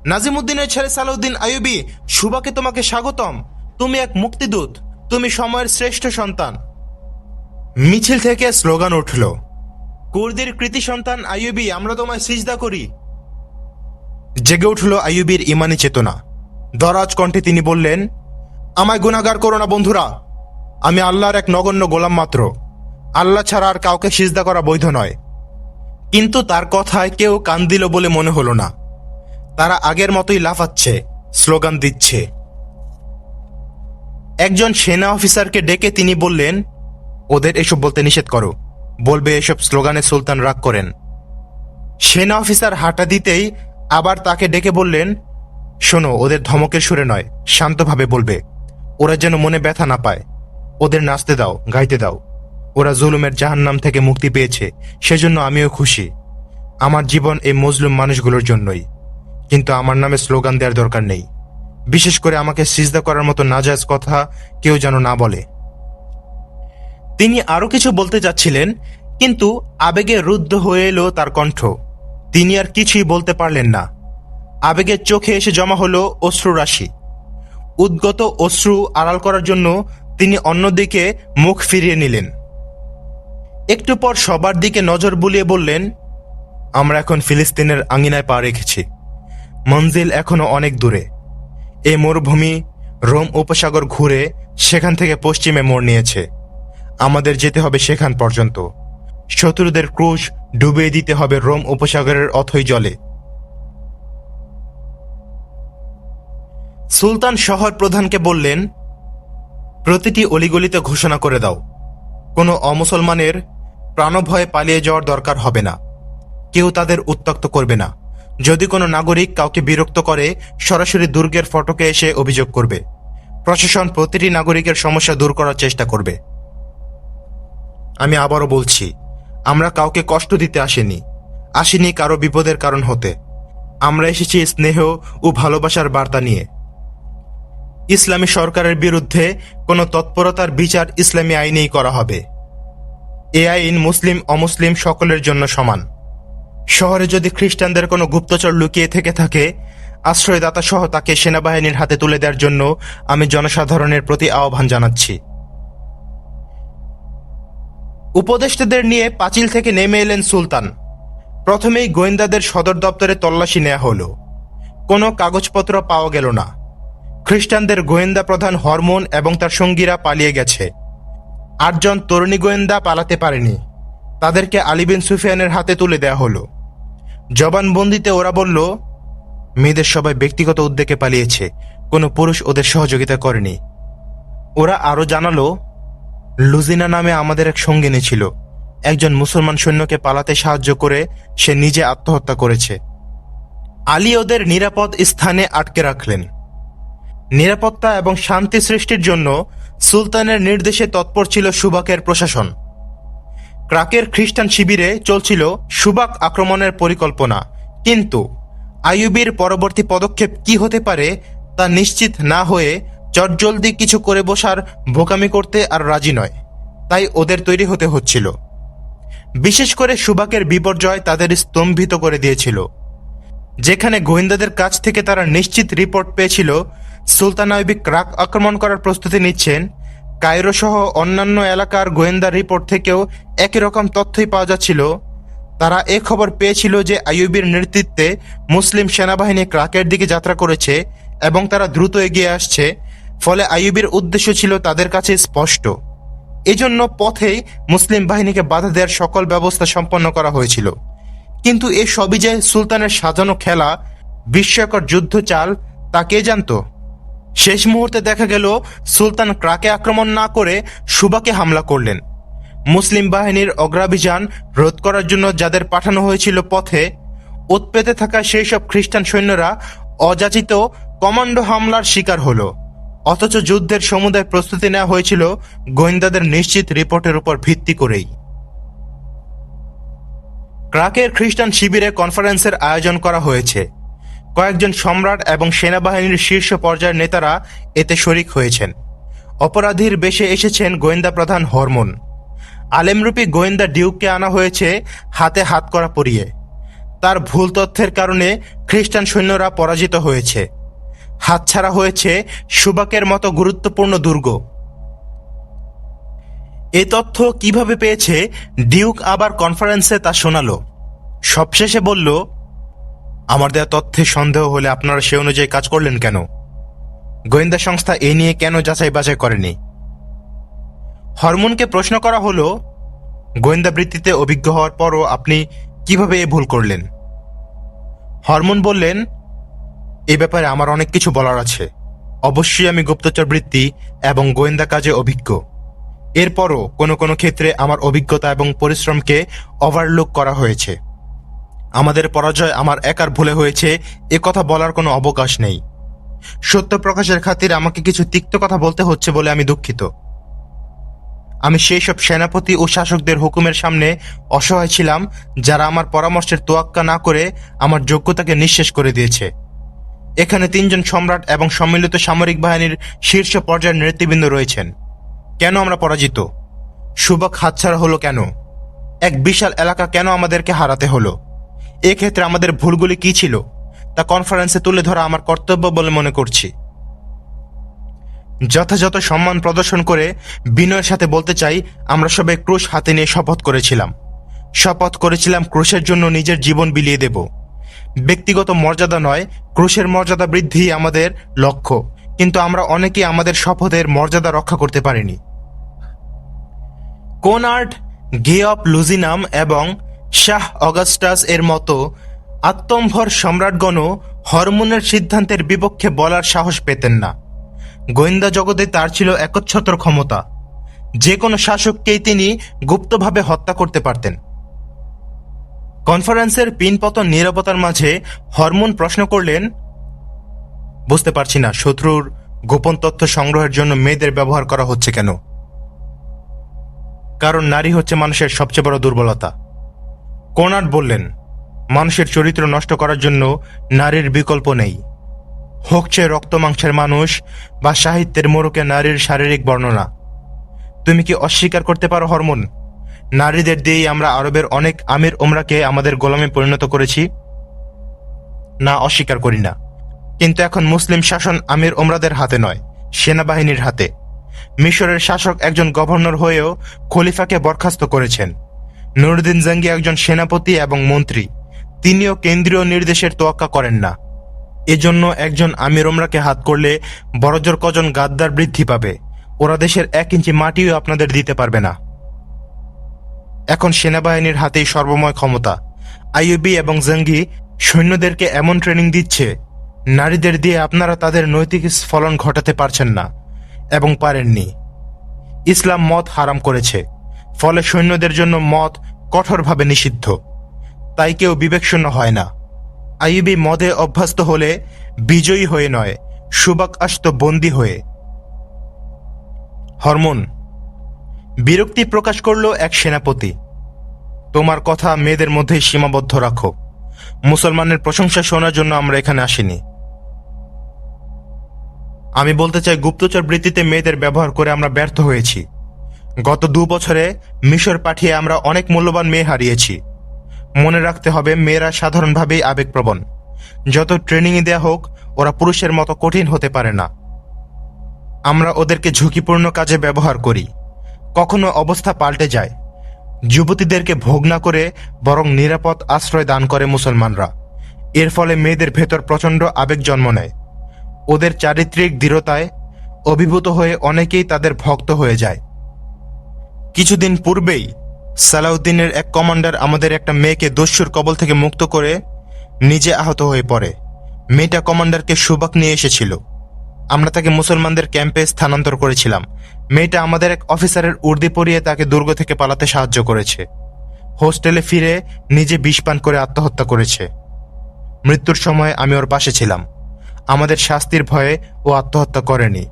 নাজিমুদ্দিনের ছেলে সালাউদ্দিন আইয়ুবী, সুবাকে তোমাকে স্বাগতম। তুমি এক মুক্তিদূত, তুমি সময়ের শ্রেষ্ঠ সন্তান। মিছিল থেকে স্লোগান উঠল, কুর্দির কৃতি সন্তান আইয়ুবী, আমরা তোমায় সিজদা করি। জেগে উঠল আইয়ুবীর ইমানি চেতনা। দরাজ কণ্ঠে তিনি বললেন, আমায় গুনাহগার করো না বন্ধুরা। আমি আল্লাহর এক নগণ্য গোলাম মাত্র। আল্লাহ ছাড়া আর কাউকে সিজদা করা বৈধ নয়। কিন্তু তার কথায় কেউ কান দিল বলে মনে হলো না। তারা আগের মতোই লাফাচ্ছে, স্লোগান দিচ্ছে। একজন সেনা অফিসারকে ডেকে তিনি বললেন, ওদের এসব বলতে নিষেধ করো, বলবে এসব স্লোগানে সুলতান রাগ করেন। সেনা অফিসার হাঁটা দিতেই আবার তাকে ডেকে বললেন, শোনো, ওদের ধমকের সুরে নয়, শান্তভাবে বলবে। ওরা যেন মনে ব্যথা না পায়। ওদের নাচতে দাও, গাইতে দাও। ওরা জুলুমের জাহান্নাম থেকে মুক্তি পেয়েছে, সেজন্য আমিও খুশি। আমার জীবন এই মজলুম মানুষগুলোর জন্যই। কিন্তু আমার নামে স্লোগান দেওয়ার দরকার নেই। বিশেষ করে আমাকে সিজদা করার মতো নাজায়েজ কথা কেউ যেন না বলে। তিনি আরো কিছু বলতে যাচ্ছিলেন, কিন্তু আবেগে রুদ্ধ হয়ে এলো তার কণ্ঠ। তিনি আর কিছুই বলতে পারলেন না। আবেগের চোখে এসে জমা হলো অশ্রুরাশি। উদ্গত অশ্রু আড়াল করার জন্য তিনি অন্যদিকে মুখ ফিরিয়ে নিলেন। একটু পর সবার দিকে নজর বুলিয়ে বললেন, আমরা এখন ফিলিস্তিনের আঙিনায় পা রেখেছি। মঞ্জিল এখনো অনেক দূরে। এই মরুভূমি রোম উপসাগর ঘুরে সেখান থেকে পশ্চিমে মোড় নিয়েছে। আমাদের যেতে হবে সেখান পর্যন্ত। শত্রুদের ক্রুশ ডুবিয়ে দিতে হবে রোম উপসাগরের অথই জলে। সুলতান শহর প্রধানকে বললেন, প্রতিটি অলিগলিতে ঘোষণা করে দাও, কোনো অমুসলমানের প্রাণভয়ে পালিয়ে যাওয়ার দরকার হবে না। কেউ তাদের উত্ত্যক্ত করবে না। যদি কোনো নাগরিক কাউকে বিরক্ত করে, সরাসরি দুর্গের ফটকে এসে অভিযোগ করবে। প্রশাসন প্রতিটি নাগরিকের সমস্যা দূর করার চেষ্টা করবে। আমি আবারও বলছি, আমরা কাউকে কষ্ট দিতে আসিনি কারো বিপদের কারণ হতে। আমরা এসেছি স্নেহ ও ভালোবাসার বার্তা নিয়ে। ইসলামী সরকারের বিরুদ্ধে কোনো তৎপরতার বিচার ইসলামী আইনেই করা হবে। এ আইন মুসলিম অমুসলিম সকলের জন্য সমান। শহরে যদি খ্রিস্টানদের কোনো গুপ্তচর লুকিয়ে থেকে থাকে, আশ্রয়দাতা সহ তাকে সেনাবাহিনীর হাতে তুলে দেওয়ার জন্য আমি জনসাধারণের প্রতি আহ্বান জানাচ্ছি। উপদেষ্টাদের নিয়ে পাঁচিল থেকে নেমে এলেন সুলতান। প্রথমেই গোয়েন্দাদের সদর দপ্তরে তল্লাশি নেওয়া হলো। কোনো কাগজপত্র পাওয়া গেল না। খ্রিস্টানদের গোয়েন্দা প্রধান হরমোন এবং তার সঙ্গীরা পালিয়ে গেছে। 8 জন তরুণী গোয়েন্দা পালাতে পারেনি। তাদেরকে আলী বিন সুফিয়ানের হাতে তুলে দেওয়া হলো। জবানবন্দিতে ওরা বলল, মেয়েদের সবাই ব্যক্তিগত উদ্যোগে পালিয়েছে, কোনো পুরুষ ওদের সহযোগিতা করেনি। ওরা আরও জানালো, লুজিনা নামে আমাদের এক সঙ্গিনী ছিল। একজন মুসলমান সৈন্যকে পালাতে সাহায্য করে সে নিজে আত্মহত্যা করেছে। আলী ওদের নিরাপদ স্থানে আটকে রাখলেন। নিরাপত্তা এবং শান্তি সৃষ্টির জন্য সুলতানের নির্দেশে তৎপর ছিল সুবাকের প্রশাসন। ক্রাকের খ্রিস্টান শিবিরে চলছিল সুবাক আক্রমণের পরিকল্পনা, কিন্তু আইয়ুবীর পরবর্তী পদক্ষেপ কি হতে পারে তা নিশ্চিত না হয়ে চটজলদি কিছু করে বসার বোকামি করতে আর রাজি নয়। তাই ওদের তৈরি হতে হচ্ছিল। বিশেষ করে সুবাকের বিপর্যয় তাদের স্তম্ভিত করে দিয়েছিল। যেখানে গোয়েন্দাদের কাছ থেকে তারা নিশ্চিত রিপোর্ট পেয়েছিল সুলতান আইয়ুবী ক্রাক আক্রমণ করার প্রস্তুতি নিচ্ছেন, কায়রো সহ অন্যান্য এলাকার গোয়েন্দা রিপোর্ট থেকেও একই রকম তথ্যই পাওয়া যাচ্ছিল তারা এ খবর পেয়েছিল যে আইয়ুবীর নেতৃত্বে মুসলিম সেনাবাহিনী ক্রাকের দিকে যাত্রা করেছে এবং তারা দ্রুত এগিয়ে আসছে। ফলে আইয়ুবীর উদ্দেশ্য ছিল তাদের কাছে স্পষ্ট। এজন্য পথেই মুসলিম বাহিনীকে বাধা দেওয়ার সকল ব্যবস্থা সম্পন্ন করা হয়েছিল। কিন্তু এ সবই যে সুলতানের সাজানো খেলা, বিস্ময়কর যুদ্ধ চাল, তা কে জানত? শেষ মুহূর্তে দেখা গেল সুলতান ক্রাকে আক্রমণ না করে সুবাকে হামলা করলেন। মুসলিম বাহিনীর অগ্রাভিযান রোধ করার জন্য যাদের পাঠানো হয়েছিল পথে, ওৎ পেতে থাকা সেই সব খ্রিস্টান সৈন্যরা অযাচিত কমান্ডো হামলার শিকার হল। অথচ যুদ্ধের সমুদায় প্রস্তুতি নেওয়া হয়েছিল গোয়েন্দাদের নিশ্চিত রিপোর্টের উপর ভিত্তি করেই। ক্রাকের খ্রিস্টান শিবিরে কনফারেন্সের আয়োজন করা হয়েছে। কয়েকজন সম্রাট এবং সেনাবাহিনীর শীর্ষ পর্যায়ের নেতারা এতে শরিক হয়েছেন। অপরাধীর বেশে এসেছেন গোয়েন্দা প্রধান হরমোন। আলেমরূপী গোয়েন্দা ডিউককে আনা হয়েছে হাতে হাত করা পরিয়ে। তার ভুল তথ্যের কারণে খ্রিস্টান সৈন্যরা পরাজিত হয়েছে। হাতছাড়া হয়েছে সুবাকের মতো গুরুত্বপূর্ণ দুর্গ। এই তথ্য কিভাবে পেয়েছে ডিউক আবার কনফারেন্সে তা শোনালো। সবশেষে বলল, আমার দেয়া তথ্যে সন্দেহ হলে আপনারা সে অনুযায়ী কাজ করলেন কেন? গোয়েন্দা সংস্থা এ নিয়ে কেন যাচাই বাছাই করেনি? হরমোনকে প্রশ্ন করা হলো, গোয়েন্দা বৃত্তিতে অভিজ্ঞ হওয়ার পরও আপনি কিভাবে এ ভুল করলেন? হরমোন বললেন, এ ব্যাপারে আমার অনেক কিছু বলার আছে। অবশ্যই আমি গুপ্তচর বৃত্তি এবং গোয়েন্দা কাজে অভিজ্ঞ। এরপরও কোনো কোনো ক্ষেত্রে আমার অভিজ্ঞতা এবং পরিশ্রমকে ওভারলুক করা হয়েছে। আমাদের পরাজয় আমার একার ভুলে হয়েছে, এ কথা বলার কোনো অবকাশ নেই। সত্য প্রকাশের খাতিরে আমাকে কিছু তিক্ত কথা বলতে হচ্ছে বলে আমি দুঃখিত। আমি সেই সব সেনাপতি ও শাসকদের হুকুমের সামনে অসহায় ছিলাম যারা আমার পরামর্শের তোয়াক্কা না করে আমার যোগ্যতাকে নিঃশেষ করে দিয়েছে। এখানে 3 জন সম্রাট এবং সম্মিলিত সামরিক বাহিনীর শীর্ষ পর্যায়ের নেতৃবৃন্দ রয়েছেন। কেন আমরা পরাজিত? সুবাক হাতছাড়া হলো কেন? এক বিশাল এলাকা কেন আমাদেরকে হারাতে হলো? এক্ষেত্রে আমাদের ভুলগুলি কি ছিল তা কনফারেন্সে তুলে ধরা আমার কর্তব্য বলে মনে করছি। যথাযথ সম্মান প্রদর্শন করে বিনয়ের সাথে বলতে চাই, আমরা সবাই ক্রুশ হাতে নিয়ে শপথ করেছিলাম ক্রুশের জন্য নিজের জীবন বিলিয়ে দেব। ব্যক্তিগত মর্যাদা নয়, ক্রুশের মর্যাদা বৃদ্ধি আমাদের লক্ষ্য, কিন্তু আমরা অনেকেই আমাদের শপথের মর্যাদা রক্ষা করতে পারিনি। কোনার্ড, গেঅফ লুজিনাম এবং শাহ অগাস্টাস এর মতো আত্মম্ভর সম্রাটগণও হরমোনের সিদ্ধান্তের বিপক্ষে বলার সাহস পেতেন না। গোয়েন্দা জগতে তার ছিল একচ্ছত্র ক্ষমতা। যে কোনো শাসককেই তিনি গুপ্তভাবে হত্যা করতে পারতেন। কনফারেন্সের পিনপতন নীরবতার মাঝে হরমোন প্রশ্ন করলেন, বুঝতে পারছি না শত্রুর গোপন তথ্য সংগ্রহের জন্য মেয়েদের ব্যবহার করা হচ্ছে কেন? কারণ নারী হচ্ছে মানুষের সবচেয়ে বড় দুর্বলতা। কোনার্ড বললেন, মানুষের চরিত্র নষ্ট করার জন্য নারীর বিকল্প নেই। হোক সে রক্ত মাংসের মানুষ বা সাহিত্যের মোড়কে নারীর শারীরিক বর্ণনা। তুমি কি অস্বীকার করতে পারো হরমোন, নারীদের দিয়েই আমরা আরবের অনেক আমির ওমরাকে আমাদের গোলামে পরিণত করেছি? না, অস্বীকার করি না। কিন্তু এখন মুসলিম শাসন আমির ওমরাদের হাতে নয়, সেনাবাহিনীর হাতে। মিশরের শাসক একজন গভর্নর হয়েও খলিফাকে বরখাস্ত করেছেন। নুরুদ্দিন জঙ্গি একজন সেনাপতি এবং মন্ত্রী, তিনিও কেন্দ্রীয় নির্দেশের তোয়াক্কা করেন না। এজন্য একজন আমির ওমরাকে হাত করলে বড়জোর কজন গাদ্দার বৃদ্ধি পাবে। ওরা দেশের 1 ইঞ্চি মাটিও আপনাদের দিতে পারবে না। এখন সেনাবাহিনীর হাতেই সর্বময় ক্ষমতা। আইয়ুবী এবং জঙ্গি সৈন্যদেরকে এমন ট্রেনিং দিচ্ছে, নারীদের দিয়ে আপনারা তাদের নৈতিক স্ফলন ঘটাতে পারছেন না এবং পারেননি। ইসলাম মদ হারাম করেছে, ফলে সৈন্যদের জন্য মদ কঠোরভাবে নিষিদ্ধ। তাই কেউ বিবেকশূন্য হয় না। আইয়ুবী মদে অভ্যস্ত হলে বিজয়ী হয়ে নয়, সুবাক আসত বন্দী হয়ে। হরমোন বিরক্তি প্রকাশ করল এক সেনাপতি। তোমার কথা মেয়েদের মধ্যেই সীমাবদ্ধ রাখো। মুসলমানের প্রশংসা শোনার জন্য আমরা এখানে আসিনি। আমি বলতে চাই, গুপ্তচর বৃত্তিতে মেয়েদের ব্যবহার করে আমরা ব্যর্থ হয়েছি। গত 2 বছরে মিশর পাঠিয়ে আমরা অনেক মূল্যবান মেয়ে হারিয়েছি। মনে রাখতে হবে, মেয়েরা সাধারণভাবেই আবেগপ্রবণ। যত ট্রেনিংই দেয়া হোক, ওরা পুরুষের মতো কঠিন হতে পারে না। আমরা ওদেরকে ঝুঁকিপূর্ণ কাজে ব্যবহার করি। কখনো অবস্থা পাল্টে যায়, যুবতীদেরকে ভোগ না করে বরং নিরাপদ আশ্রয় দান করে মুসলমানরা। এর ফলে মেয়েদের ভেতর প্রচণ্ড আবেগ জন্ম নেয়। ওদের চারিত্রিক দৃঢ়তায় অভিভূত হয়ে অনেকেই তাদের ভক্ত হয়ে যায়। কিছুদিন পূর্বেই সালাউদ্দিনের এক কমান্ডার আমাদের একটা মেয়েকে দস্যুর কবল থেকে মুক্ত করে নিজে আহত হয়ে পড়ে। মেয়েটা কমান্ডারকে সুবাক নিয়ে এসেছিল। আমরা তাকে মুসলমানদের ক্যাম্পে স্থানান্তর করেছিলাম। মেয়েটা আমাদের এক অফিসারের উর্দি পরিয়ে তাকে দুর্গ থেকে পালাতে সাহায্য করেছে। হোস্টেলে ফিরে নিজে বিষ পান করে আত্মহত্যা করেছে। মৃত্যুর সময় আমি ওর পাশে ছিলাম। আমাদের শাস্তির ভয়ে ও আত্মহত্যা করেনি,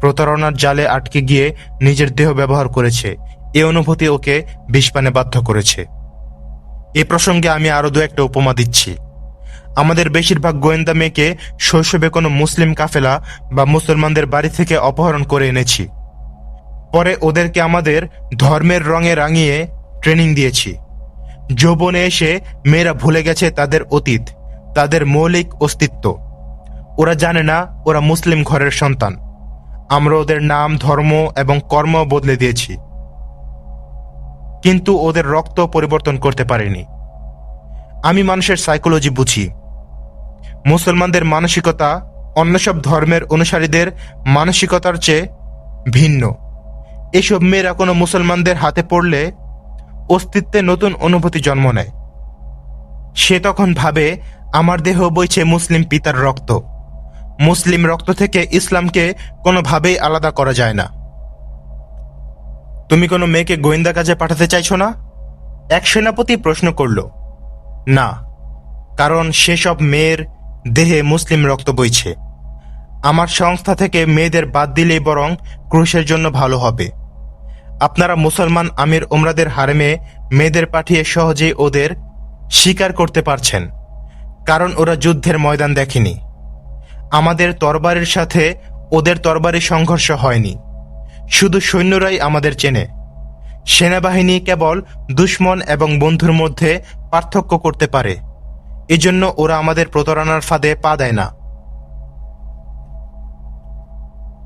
প্রতারণার জালে আটকে গিয়ে নিজের দেহ ব্যবহার করেছে। এ অনুভূতি ওকে বিষপানে বাধ্য করেছে। এ প্রসঙ্গে আমি আরও দু একটা উপমা দিচ্ছি। আমাদের বেশিরভাগ গোয়েন্দা মেয়েকে শৈশবে কোনো মুসলিম কাফেলা বা মুসলমানদের বাড়ি থেকে অপহরণ করে এনেছি। পরে ওদেরকে আমাদের ধর্মের রঙে রাঙিয়ে ট্রেনিং দিয়েছি। যৌবনে এসে মেয়েরা ভুলে গেছে তাদের অতীত, তাদের মৌলিক অস্তিত্ব। ওরা জানে না ওরা মুসলিম ঘরের সন্তান। আমরা ওদের নাম, ধর্ম এবং কর্ম বদলে দিয়েছি, কিন্তু ওদের রক্ত পরিবর্তন করতে পারিনি। আমি মানুষের সাইকোলজি বুঝি। মুসলমানদের মানসিকতা অন্য সব ধর্মের অনুসারীদের মানসিকতার চেয়ে ভিন্ন। এসব মেয়েরা কোনো মুসলমানদের হাতে পড়লে অস্তিত্বে নতুন অনুভূতি জন্ম নেয়। সে তখন ভাবে, আমার দেহ বইছে মুসলিম পিতার রক্ত। মুসলিম রক্ত থেকে ইসলামকে কোনোভাবেই আলাদা করা যায় না। তুমি কোনো মেয়েকে গোয়েন্দা কাজে পাঠাতে চাইছো না? এক সেনাপতি প্রশ্ন করল। না, কারণ সেসব মেয়ের দেহে মুসলিম রক্ত বইছে। আমার সংস্থা থেকে মেয়েদের বাদ দিলেই বরং ক্রুশের জন্য ভালো হবে। আপনারা মুসলমান আমির ওমরাদের হারেমে মেয়েদের পাঠিয়ে সহজেই ওদের স্বীকার করতে পারছেন, কারণ ওরা যুদ্ধের ময়দান দেখেনি। আমাদের তরবারির সাথে ওদের তরবারি সংঘর্ষ হয়নি। শুধু সৈন্যরাই আমাদের চেনে। সেনাবাহিনী কেবল দুশমন এবং বন্ধুর মধ্যে পার্থক্য করতে পারে। এজন্য ওরা আমাদের প্রতারণার ফাঁদে পা দেয় না।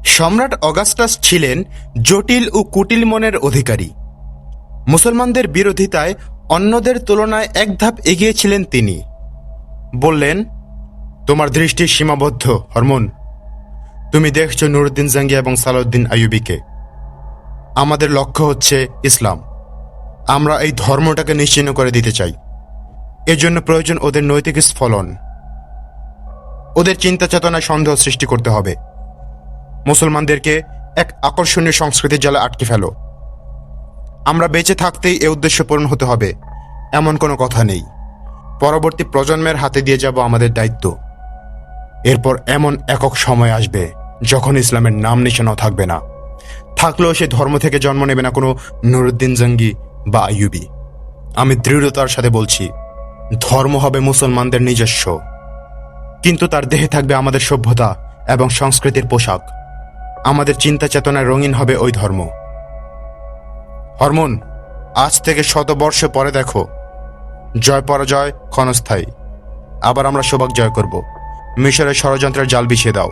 সম্রাট অগাস্টাস ছিলেন জটিল ও কুটিল মনের অধিকারী। মুসলমানদের বিরোধিতায় অন্যদের তুলনায় এক ধাপ এগিয়ে ছিলেন তিনি। বললেন, তোমার দৃষ্টি সীমাবদ্ধ হরমোন। তুমি দেখছো নুরুদ্দিন জাঙ্গি এবং সালাউদ্দিন আইয়ুবীকে। আমাদের লক্ষ্য হচ্ছে ইসলাম। আমরা এই ধর্মটাকে নিশ্চিহ্ন করে দিতে চাই। এজন্য প্রয়োজন ওদের নৈতিক স্ফলন। ওদের চিন্তা চেতনায় সন্দেহ সৃষ্টি করতে হবে। মুসলমানদেরকে এক আকর্ষণীয় সংস্কৃতির জালে আটকে ফেলো। আমরা বেঁচে থাকতেই এ উদ্দেশ্য পূরণ হতে হবে এমন কোনো কথা নেই। পরবর্তী প্রজন্মের হাতে দিয়ে যাব আমাদের দায়িত্ব। এরপর এমন একক সময় আসবে যখন ইসলামের নাম নিশানাও থাকবে না। থাকলেও সে ধর্ম থেকে জন্ম নেবে না কোনো নুরুদ্দিন জাঙ্গি বা আইয়ুবী। আমি দৃঢ়তার সাথে বলছি, ধর্ম হবে মুসলমানদের নিজস্ব, কিন্তু তার দেহে থাকবে আমাদের সভ্যতা এবং সংস্কৃতির পোশাক। আমাদের চিন্তা চেতনায় রঙিন হবে ওই ধর্ম। হরমোন, আজ থেকে শতবর্ষ পরে দেখো, জয় পরাজয় ক্ষণস্থায়ী। আবার আমরা সৌভাগ জয় করব। মিশরের ষড়যন্ত্রের জাল বিছিয়ে দাও।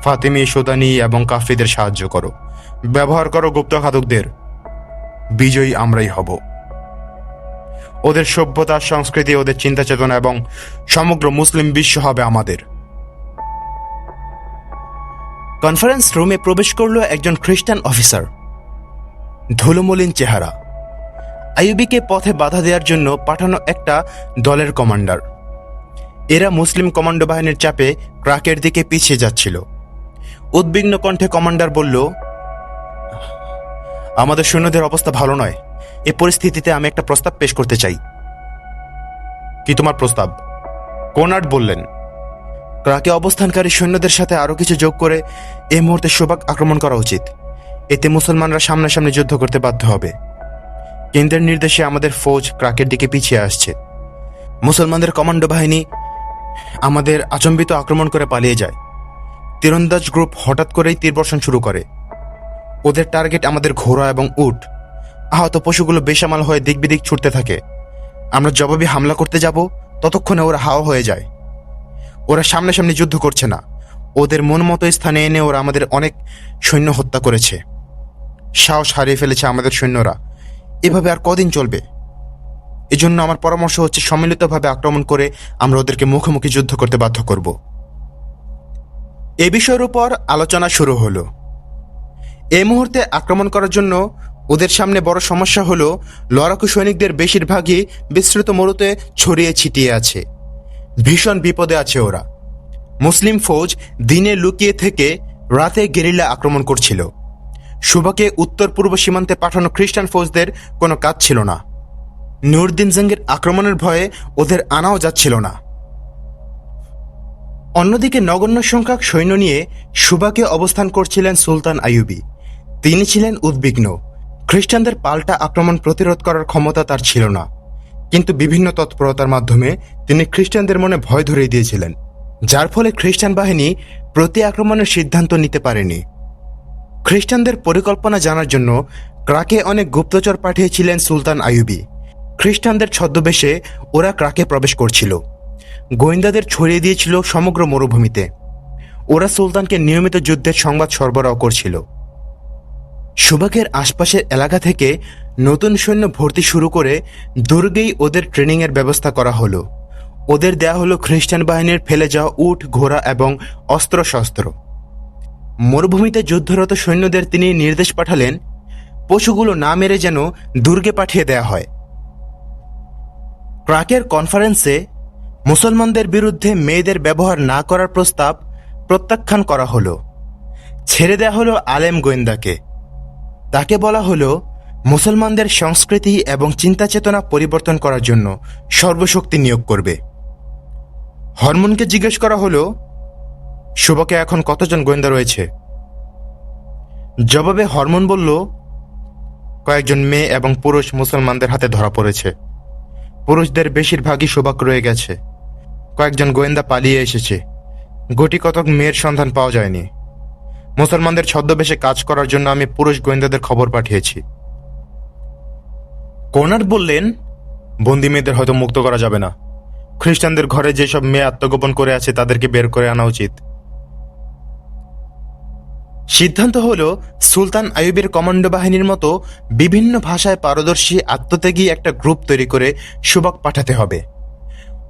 ফাতিমি, সুদানি এবং কাফরিদের সাহায্য করো। ব্যবহার করো গুপ্তঘাতকদের। বিজয়ী আমরাই হব। ওদের সভ্যতা, সংস্কৃতি, ওদের চিন্তা চেতনা এবং সমগ্র মুসলিম বিশ্ব হবে আমাদের। কনফারেন্স রুমে প্রবেশ করল একজন খ্রিস্টান অফিসার। ধুলোমলিন চেহারা। আইয়ুবীকে পথে বাধা দেওয়ার জন্য পাঠানো একটা দলের কমান্ডার। এরা মুসলিম কমান্ডো বাহিনীর চাপে ক্রাকের দিকে পিছিয়ে যাচ্ছিল। উদ্বিগ্ন কণ্ঠে কমান্ডার বলল, আমাদের সৈন্যদের অবস্থা ভালো নয়। এ পরিস্থিতিতে আমি একটা প্রস্তাব পেশ করতে চাই। কি তোমার প্রস্তাব? কোনার্ড বললেন, ক্রাকে অবস্থানকারী সৈন্যদের সাথে আরও কিছু যোগ করে এই মুহূর্তে সোবাক আক্রমণ করা উচিত। এতে মুসলমানরা সামনাসামনি যুদ্ধ করতে বাধ্য হবে। কেন্দ্রের নির্দেশে আমাদের ফৌজ ক্রাকের দিকে পিছিয়ে আসছে। মুসলমানদের কমান্ডো বাহিনী আমাদের আচম্বিত আক্রমণ করে পালিয়ে যায়। তীরন্দাজ গ্রুপ হঠাৎ করেই তীরবর্ষণ শুরু করে। ওদের টার্গেট আমাদের ঘোড়া এবং উট। আহত পশুগুলো বেসামাল হয়ে দিক বিদিক ছুটতে থাকে। আমরা জবাবি হামলা করতে যাব, ততক্ষণে ওরা হাওয়া হয়ে যায়। ওরা সামনাসামনি যুদ্ধ করছে না। ওদের মন মতো স্থানে এনে ওরা আমাদের অনেক সৈন্য হত্যা করেছে। সাহস হারিয়ে ফেলেছে আমাদের সৈন্যরা। এভাবে আর কদিন চলবে? এজন্য আমার পরামর্শ হচ্ছে সম্মিলিতভাবে আক্রমণ করে আমরা ওদেরকে মুখোমুখি যুদ্ধ করতে বাধ্য করব। এ বিষয়ের উপর আলোচনা শুরু হলো। এই মুহূর্তে আক্রমণ করার জন্য ওদের সামনে বড় সমস্যা হলো লড়াকু সৈনিকদের বেশিরভাগই বিস্তৃত মরুতে ছড়িয়ে ছিটিয়ে আছে। ভীষণ বিপদে আছে ওরা। মুসলিম ফৌজ দিনে লুকিয়ে থেকে রাতে গেরিলা আক্রমণ করছিল। সুবাকে উত্তর পূর্ব সীমান্তে পাঠানো খ্রিস্টান ফৌজদের কোনো কাজ ছিল না। নুরউদ্দিন জঙ্গের আক্রমণের ভয়ে ওদের আনাও যাচ্ছিল না। অন্যদিকে নগণ্য সংখ্যক সৈন্য নিয়ে সুবাকে অবস্থান করছিলেন সুলতান আইয়ুবী। তিনি ছিলেন উদ্বিগ্ন। খ্রিস্টানদের পাল্টা আক্রমণ প্রতিরোধ করার ক্ষমতা তার ছিল না, কিন্তু বিভিন্ন তৎপরতার মাধ্যমে তিনি খ্রিস্টানদের মনে ভয় ধরিয়ে দিয়েছিলেন, যার ফলে খ্রিস্টান বাহিনী প্রতি আক্রমণের সিদ্ধান্ত নিতে পারেনি। খ্রিস্টানদের পরিকল্পনা জানার জন্য ক্রাকে অনেক গুপ্তচর পাঠিয়েছিলেন সুলতান আইয়ুবী। খ্রিস্টানদের ছদ্মবেশে ওরা ক্রাকে প্রবেশ করছিল। গোয়েন্দাদের ছড়িয়ে দিয়েছিল সমগ্র মরুভূমিতে। ওরা সুলতানকে নিয়মিত যুদ্ধের সংবাদ সরবরাহ করছিল। সুবাকের আশপাশের এলাকা থেকে নতুন সৈন্য ভর্তি শুরু করে দুর্গেই ওদের ট্রেনিংয়ের ব্যবস্থা করা হলো। ওদের দেয়া হলো খ্রিস্টান বাহিনীর ফেলে যাওয়া উট, ঘোড়া এবং অস্ত্রশস্ত্র। মরুভূমিতে যুদ্ধরত সৈন্যদের তিনি নির্দেশ পাঠালেন পশুগুলো না মেরে যেন দুর্গে পাঠিয়ে দেয়া হয়। ক্রাকের কনফারেন্সে মুসলমানদের বিরুদ্ধে মেয়েদের ব্যবহার না করার প্রস্তাব প্রত্যাখ্যান করা হলো। ছেড়ে দেয়া হলো আলেম গোয়েন্দাকে। তাকে বলা হলো মুসলমানদের সংস্কৃতি এবং চিন্তা চেতনা পরিবর্তন করার জন্য সর্বশক্তি নিয়োগ করবে। হরমোনকে জিজ্ঞেস করা হলো সুবাকে এখন কতজন গোয়েন্দা রয়েছে। জবাবে হরমোন বলল, কয়েকজন মেয়ে এবং পুরুষ মুসলমানদের হাতে ধরা পড়েছে। পুরুষদের বেশিরভাগই সুবাক রয়ে গেছে। কয়েকজন গোয়েন্দা পালিয়ে এসেছে। গুটি কতক মেয়ের সন্ধান পাওয়া যায়নি। মুসলমানদের ছদ্মবেশে কাজ করার জন্য আমি পুরুষ গোয়েন্দাদের খবর পাঠিয়েছি। কোনার্ড বললেন, বন্দি মেয়েদের হয়তো মুক্ত করা যাবে না। খ্রিস্টানদের ঘরে যেসব মেয়ে আত্মগোপন করে আছে তাদেরকে বের করে আনা উচিত। সিদ্ধান্ত হল সুলতান আইয়ুবের কমান্ডো বাহিনীর মতো বিভিন্ন ভাষায় পারদর্শী আত্মত্যাগী একটা গ্রুপ তৈরি করে সুবাক পাঠাতে হবে।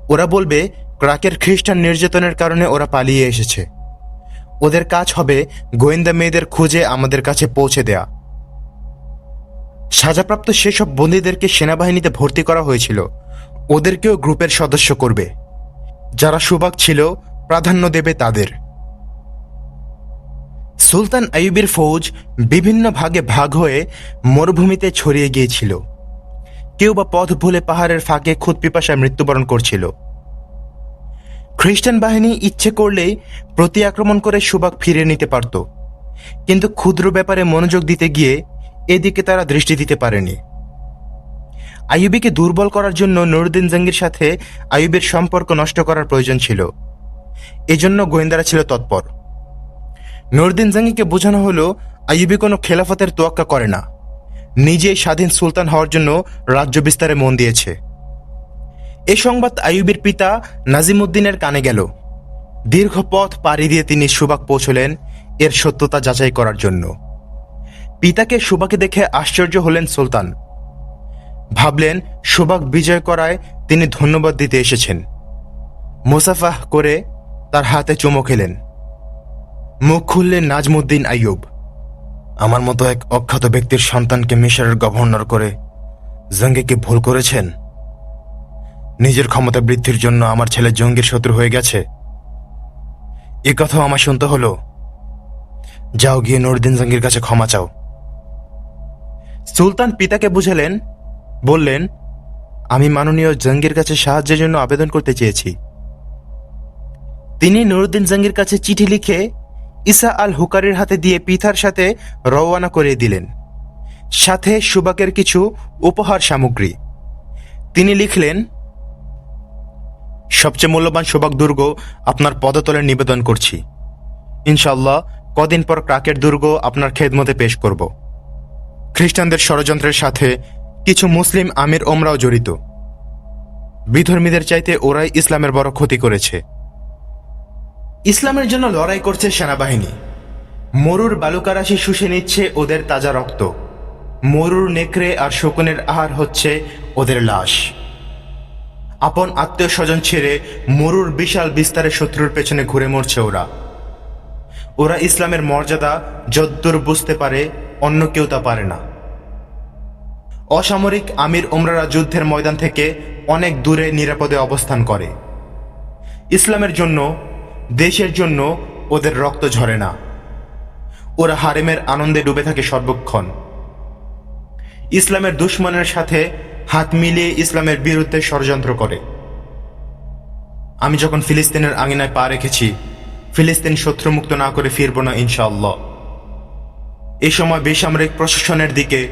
ওরা বলবে ক্রাকের খ্রিস্টান নির্যাতনের কারণে ওরা পালিয়ে এসেছে। ওদের কাজ হবে গোয়েন্দা মেয়েদের খুঁজে আমাদের কাছে পৌঁছে দেয়া। সাজাপ্রাপ্ত সেসব বন্দীদেরকে সেনাবাহিনীতে ভর্তি করা হয়েছিল ওদেরকেও গ্রুপের সদস্য করবে। যারা সুবাক ছিল প্রাধান্য দেবে তাদের। সুলতান আইয়ুবের ফৌজ বিভিন্ন ভাগে ভাগ হয়ে মরুভূমিতে ছড়িয়ে গিয়েছিল। কেউ বা পথ ভুলে পাহাড়ের ফাঁকে খুদ পিপাসায় মৃত্যুবরণ করছিল। খ্রিস্টান বাহিনী ইচ্ছে করলেই প্রতি আক্রমণ করে সুবাক ফিরিয়ে নিতে পারত, কিন্তু ক্ষুদ্র ব্যাপারে মনোযোগ দিতে গিয়ে এদিকে তারা দৃষ্টি দিতে পারেনি। আইয়ুবীকে দুর্বল করার জন্য নুরউদ্দিন জঙ্গির সাথে আইয়ুবের সম্পর্ক নষ্ট করার প্রয়োজন ছিল। এজন্য গোয়েন্দারা ছিল তৎপর। নুরউদ্দিন জঙ্গিকে বোঝানো হলো আইয়ুবী কোনো খেলাফতের তোয়াক্কা করে না, নিজেই স্বাধীন সুলতান হওয়ার জন্য রাজ্য বিস্তারে মন দিয়েছে। এ সংবাদ আইয়ুবীর পিতা নাজিমউদ্দিনের কানে গেল। দীর্ঘ পথ পাড়ি দিয়ে তিনি সুবাক পৌঁছলেন এর সত্যতা যাচাই করার জন্য। পিতাকে সুবাকে দেখে আশ্চর্য হলেন সুলতান। ভাবলেন সুবাক বিজয় করায় তিনি ধন্যবাদ দিতে এসেছেন। মুসাফাহ করে তার হাতে চুমো খেলেন। মুখ খুললেন নাজমুদ্দিন আইয়ুব। আমার মতো এক অখ্যাত ব্যক্তির সন্তানকে মিশরের গভর্নর করে জঙ্গিকে ভুল করেছেন। নিজের ক্ষমতা বৃদ্ধির জন্য আমার ছেলে জঙ্গির শত্রু হয়ে গেছে, এ কথাও আমার শুনতে হলো। যাও গিয়ে নুরউদ্দিন জঙ্গির কাছে ক্ষমা চাও। সুলতান পিতাকে বুঝালেন, বললেন, আমি মাননীয় জঙ্গির কাছে সাহায্যের জন্য আবেদন করতে চেয়েছি। তিনি নুরউদ্দিন জঙ্গির কাছে চিঠি লিখে ইসা আল হুকারির হাতে দিয়ে পিতার সাথে রওয়ানা করিয়ে দিলেন, সাথে সুবাকের কিছু উপহার সামগ্রী। তিনি লিখলেন, সবচেয়ে মূল্যবান সুবাক দুর্গ আপনার পদতলে নিবেদন করছি। ইনশাল্লাহ কদিন পর ক্রাকের দুর্গ আপনার খেদমতে পেশ করব। খ্রিস্টানদের ষড়যন্ত্রের সাথে কিছু মুসলিম আমির ওমরাও জড়িত। বিধর্মীদের চাইতে ওরাই ইসলামের বড় ক্ষতি করেছে। ইসলামের জন্য লড়াই করছে সেনাবাহিনী। মরুর বালুকারাশি শুষে নিচ্ছে ওদের তাজা রক্ত। মরুর নেকড়ে আর শকুনের আহার হচ্ছে ওদের লাশ। আপন আত্মীয় স্বজন ছেড়ে মরুর বিশাল বিস্তারে শত্রুর পেছনে ঘুরে মরছে ওরা। ওরা ইসলামের মর্যাদা যদ্দূর বুঝতে পারে, অন্য কেউ তা পারে না। অসামরিক আমির উমরারা যুদ্ধের ময়দান থেকে অনেক দূরে নিরাপদে অবস্থান করে। ইসলামের জন্য, দেশের জন্য ওদের রক্ত ঝরে না। ওরা হারেমের আনন্দে ডুবে থাকে সর্বক্ষণ। ইসলামের দুশমনের সাথে হাত মিলিয়ে ইসলামের বিরুদ্ধে ষড়যন্ত্র করে। আমি যখন ফিলিস্তিনের আঙিনায় পা রেখেছি, ফিলিস্তিন শত্রুমুক্ত না করে ফিরব না ইনশাআল্লাহ। এই সময় বেসামরিক প্রশাসনের দিকে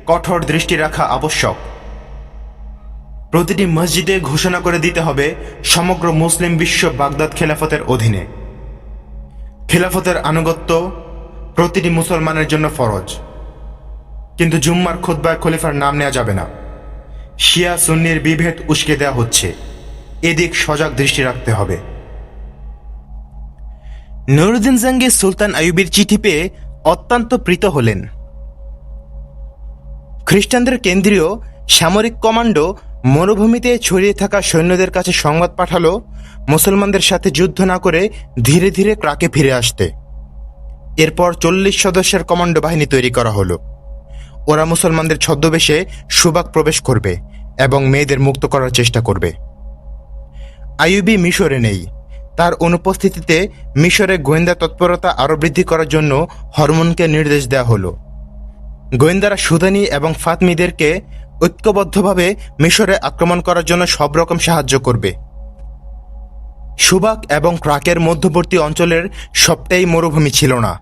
কঠোর দৃষ্টি রাখা আবশ্যক। প্রতিটি মসজিদে ঘোষণা করে দিতে হবে সমগ্র মুসলিম বিশ্ব বাগদাদ খেলাফতের অধীনে। খেলাফতের আনুগত্য প্রতিটি মুসলমানের জন্য ফরজ। কিন্তু জুম্মার খুতবায় খলিফার নাম নেওয়া যাবে না। শিয়া সুন্নির বিভেদ উস্কে দেওয়া হচ্ছে, এদিক সজাগ দৃষ্টি রাখতে হবে। নুরুদ্দিন জাহাঙ্গীর সুলতান আইয়ুবীর চিঠি পেয়ে অত্যন্ত প্রীত হলেন। খ্রিস্টানদের কেন্দ্রীয় সামরিক কমান্ডো মরুভূমিতে ছড়িয়ে থাকা সৈন্যদের কাছে সংবাদ পাঠালো মুসলমানদের সাথে যুদ্ধ না করে ধীরে ধীরে ক্রাকে ফিরে আসতে। এরপর 40 সদস্যের কমান্ডো বাহিনী তৈরি করা হলো। ওরা মুসলমানদের ছদ্মবেশে সুবাক প্রবেশ করবে এবং মেয়েদের মুক্ত করার চেষ্টা করবে। আইয়ুবী মিশরে নেই। তার অনুপস্থিতিতে মিশরে গোয়েন্দা তৎপরতা আরও বৃদ্ধি করার জন্য হরমোনকে নির্দেশ দেওয়া হলো। গোয়েন্দারা সুদানি এবং ফাতমিদেরকে ঐক্যবদ্ধভাবে মিশরে আক্রমণ করার জন্য সব রকম সাহায্য করবে। সুবাক এবং ক্রাকের মধ্যবর্তী অঞ্চলের সবটাই মরুভূমি ছিল না।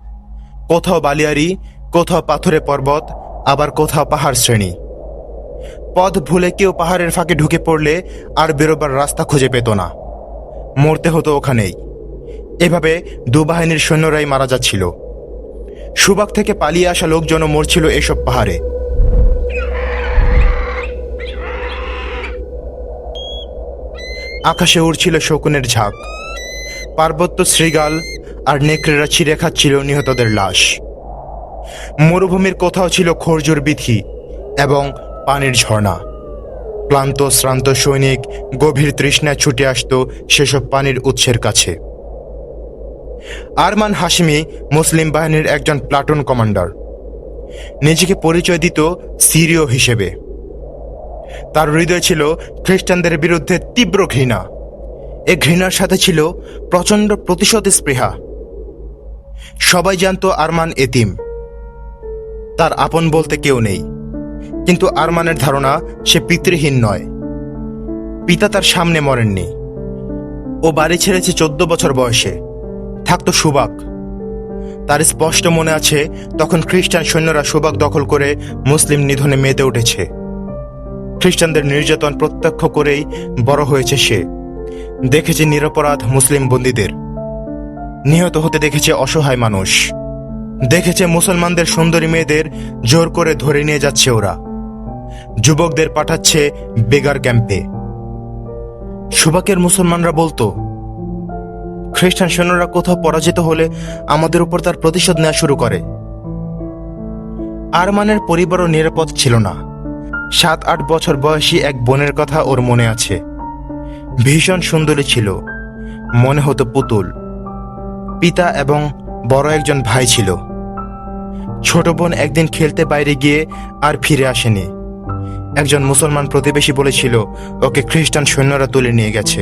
কোথাও বালিয়াড়ি, কোথাও পাথুরে পর্বত, আবার কোথাও পাহাড় শ্রেণী। পথ ভুলে কেউ পাহাড়ের ফাঁকে ঢুকে পড়লে আর বেরোবার রাস্তা খুঁজে পেত না, মরতে হতো ওখানেই। এভাবে দুবাহিনীর সৈন্যরাই মারা যাচ্ছিল। সুবাক থেকে পালিয়ে আসা লোকজনও মরছিল এসব পাহাড়ে। আকাশে উড়ছিল শকুনের ঝাঁক। পার্বত্য শৃগাল আর নেকড়েরা ছিঁড়ে খাচ্ছিল নিহতদের লাশ। মরুভূমির কোথাও ছিল খরজুর বিথি এবং পানির ঝর্ণা। ক্লান্ত শ্রান্ত সৈনিক গভীর তৃষ্ণায় ছুটে আসত সেসব পানির উৎসের কাছে। আরমান হাশমি মুসলিম বাহিনীর একজন প্লাটুন কমান্ডার। নিজেকে পরিচয় দিত সিরীয় হিসেবে। তার হৃদয় ছিল খ্রিস্টানদের বিরুদ্ধে তীব্র ঘৃণা। এ ঘৃণার সাথে ছিল প্রচণ্ড প্রতিশোধ স্পৃহা। সবাই জানত আরমান এতিম, তার আপন বলতে কেউ নেই। কিন্তু আরমানের ধারণা সে পিতৃহীন নয়। পিতা তার সামনে মরেননি। ও বাড়ি ছেড়েছে 14 বছর বয়সে। থাকত সুবাক। তার স্পষ্ট মনে আছে তখন খ্রিস্টান সৈন্যরা সুবাক দখল করে মুসলিম নিধনে মেতে উঠেছে। খ্রিস্টানদের নির্যাতন প্রত্যক্ষ করেই বড় হয়েছে সে। দেখেছে নিরপরাধ মুসলিম বন্দীদের নিহত হতে, দেখেছে অসহায় মানুষ, দেখেছে মুসলমানদের সুন্দরী মেয়েদের জোর করে ধরে নিয়ে যাচ্ছে ওরা, যুবকদের পাঠাচ্ছে বেগার ক্যাম্পে। সুবাকের মুসলমানরা বলতো, খ্রিস্টান সৈন্যরা কোথাও পরাজিত হলে আমাদের উপর তার প্রতিশোধ নেওয়া শুরু করে। আরমানের পরিবারও নিরাপদ ছিল না। 7-8 বছর বয়সী এক বোনের কথা ওর মনে আছে। ভীষণ সুন্দরী ছিল, মনে হতো পুতুল। পিতা এবং বড় একজন ভাই ছিল। ছোট বোন একদিন খেলতে বাইরে গিয়ে আর ফিরে আসেনি। একজন মুসলমান প্রতিবেশী বলেছিল ওকে খ্রিস্টান সৈন্যরা তুলে নিয়ে গেছে।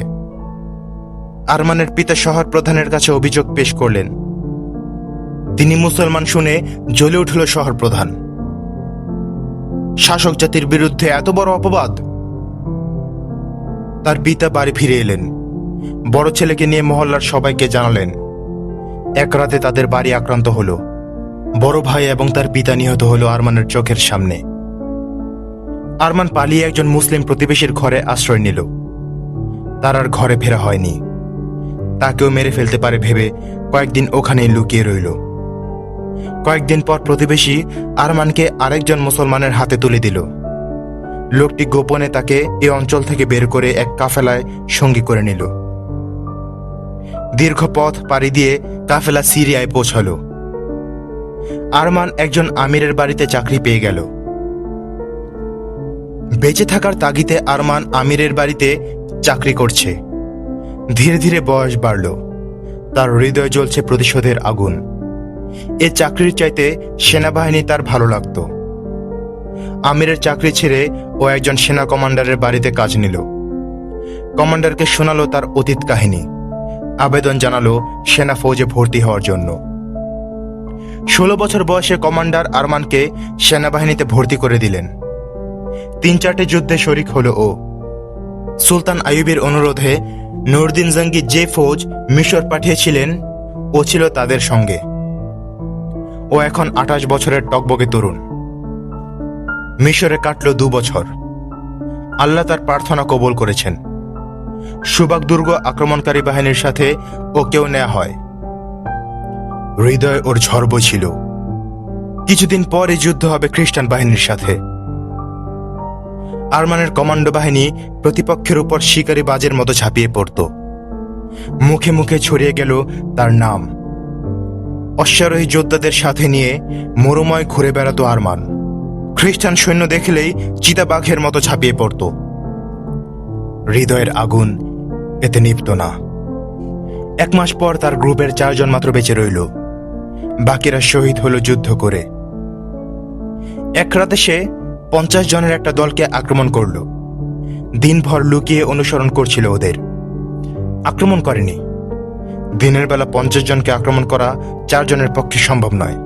আরমানের পিতা শহর প্রধানের কাছে অভিযোগ পেশ করলেন। তিনি মুসলমান শুনে জ্বলে উঠল শহর প্রধান। শাসক জাতির বিরুদ্ধে এত বড় অপবাদ! তার পিতা বাড়ি ফিরে এলেন। বড় ছেলেকে নিয়ে মহল্লার সবাইকে জানালেন। এক রাতে তাদের বাড়ি আক্রান্ত হলো। বড় ভাই এবং তার পিতা নিহত হলো আরমানের চোখের সামনে। আরমান পালিয়ে একজন মুসলিম প্রতিবেশীর ঘরে আশ্রয় নিল। তার আর ঘরে ফেরা হয়নি। তাকেও মেরে ফেলতে পারে ভেবে কয়েকদিন ওখানেই লুকিয়ে রইল। কয়েকদিন পর প্রতিবেশী আরমানকে আরেকজন মুসলমানের হাতে তুলে দিল। লোকটি গোপনে তাকে এ অঞ্চল থেকে বের করে এক কাফেলায় সঙ্গী করে নিল। দীর্ঘ পথ পাড়ি দিয়ে কাফেলা সিরিয়ায় পৌঁছাল। আরমান একজন আমিরের বাড়িতে চাকরি পেয়ে গেল। বেঁচে থাকার তাগিদে আরমান আমিরের বাড়িতে চাকরি করছে। ধীরে ধীরে বয়স বাড়ল, তার হৃদয় জ্বলছে প্রতিশোধের আগুন। এ চাকরির চাইতে সেনাবাহিনী তার ভালো লাগত। আমিরের চাকরি ছেড়ে ও একজন সেনা কমান্ডারের বাড়িতে কাজ নিল। কমান্ডারকে শোনালো তার অতীত কাহিনী, আবেদন জানালো সেনা ফৌজে ভর্তি হওয়ার জন্য। 16 বছর বয়সে কমান্ডার আরমানকে সেনাবাহিনীতে ভর্তি করে দিলেন। 3-4টে যুদ্ধে শরিক হলো ও। সুলতান আইয়ুবের অনুরোধে নুরউদ্দিন জঙ্গি যে ফৌজ মিশর পাঠিয়েছিলেন, ও ছিল তাদের সঙ্গে। ও এখন 28 বছরের টকবকে তরুণ। মিশরে কাটল 2 বছর। আল্লাহ তার প্রার্থনা কবুল করেছেন। সুবাক দুর্গ আক্রমণকারী বাহিনীর সাথে ওকেও নেওয়া হয়। হৃদয় ওর ঝড় বইছিল। কিছুদিন পর এই যুদ্ধ হবে খ্রিস্টান বাহিনীর সাথে। আরমানের কমান্ডো বাহিনী প্রতিপক্ষের উপর শিকারী বাজের মতো ঝাঁপিয়ে পড়ত। মুখে মুখে ছড়িয়ে গেল তার নাম। অশ্বারোহী যোদ্ধাদের সাথে নিয়ে মরুময় ঘুরে বেড়াতো আরমান। খ্রিস্টান সৈন্য দেখলেই চিতাবাঘের মতো ঝাঁপিয়ে পড়ত। হৃদয়ের আগুন এতে নিভত না। 1 মাস পর তার গ্রুপের 4 জন মাত্র বেঁচে রইল। বাকিরা শহীদ হল যুদ্ধ করে। এক রাতে সে 50 জনের একটা দলকে আক্রমণ করল। দিনভর লুকিয়ে অনুসরণ করছিল ওদের। আক্রমণ করেনি। দিনের বেলা 50 জনকে আক্রমণ করা 4 জনের পক্ষে সম্ভব নয়।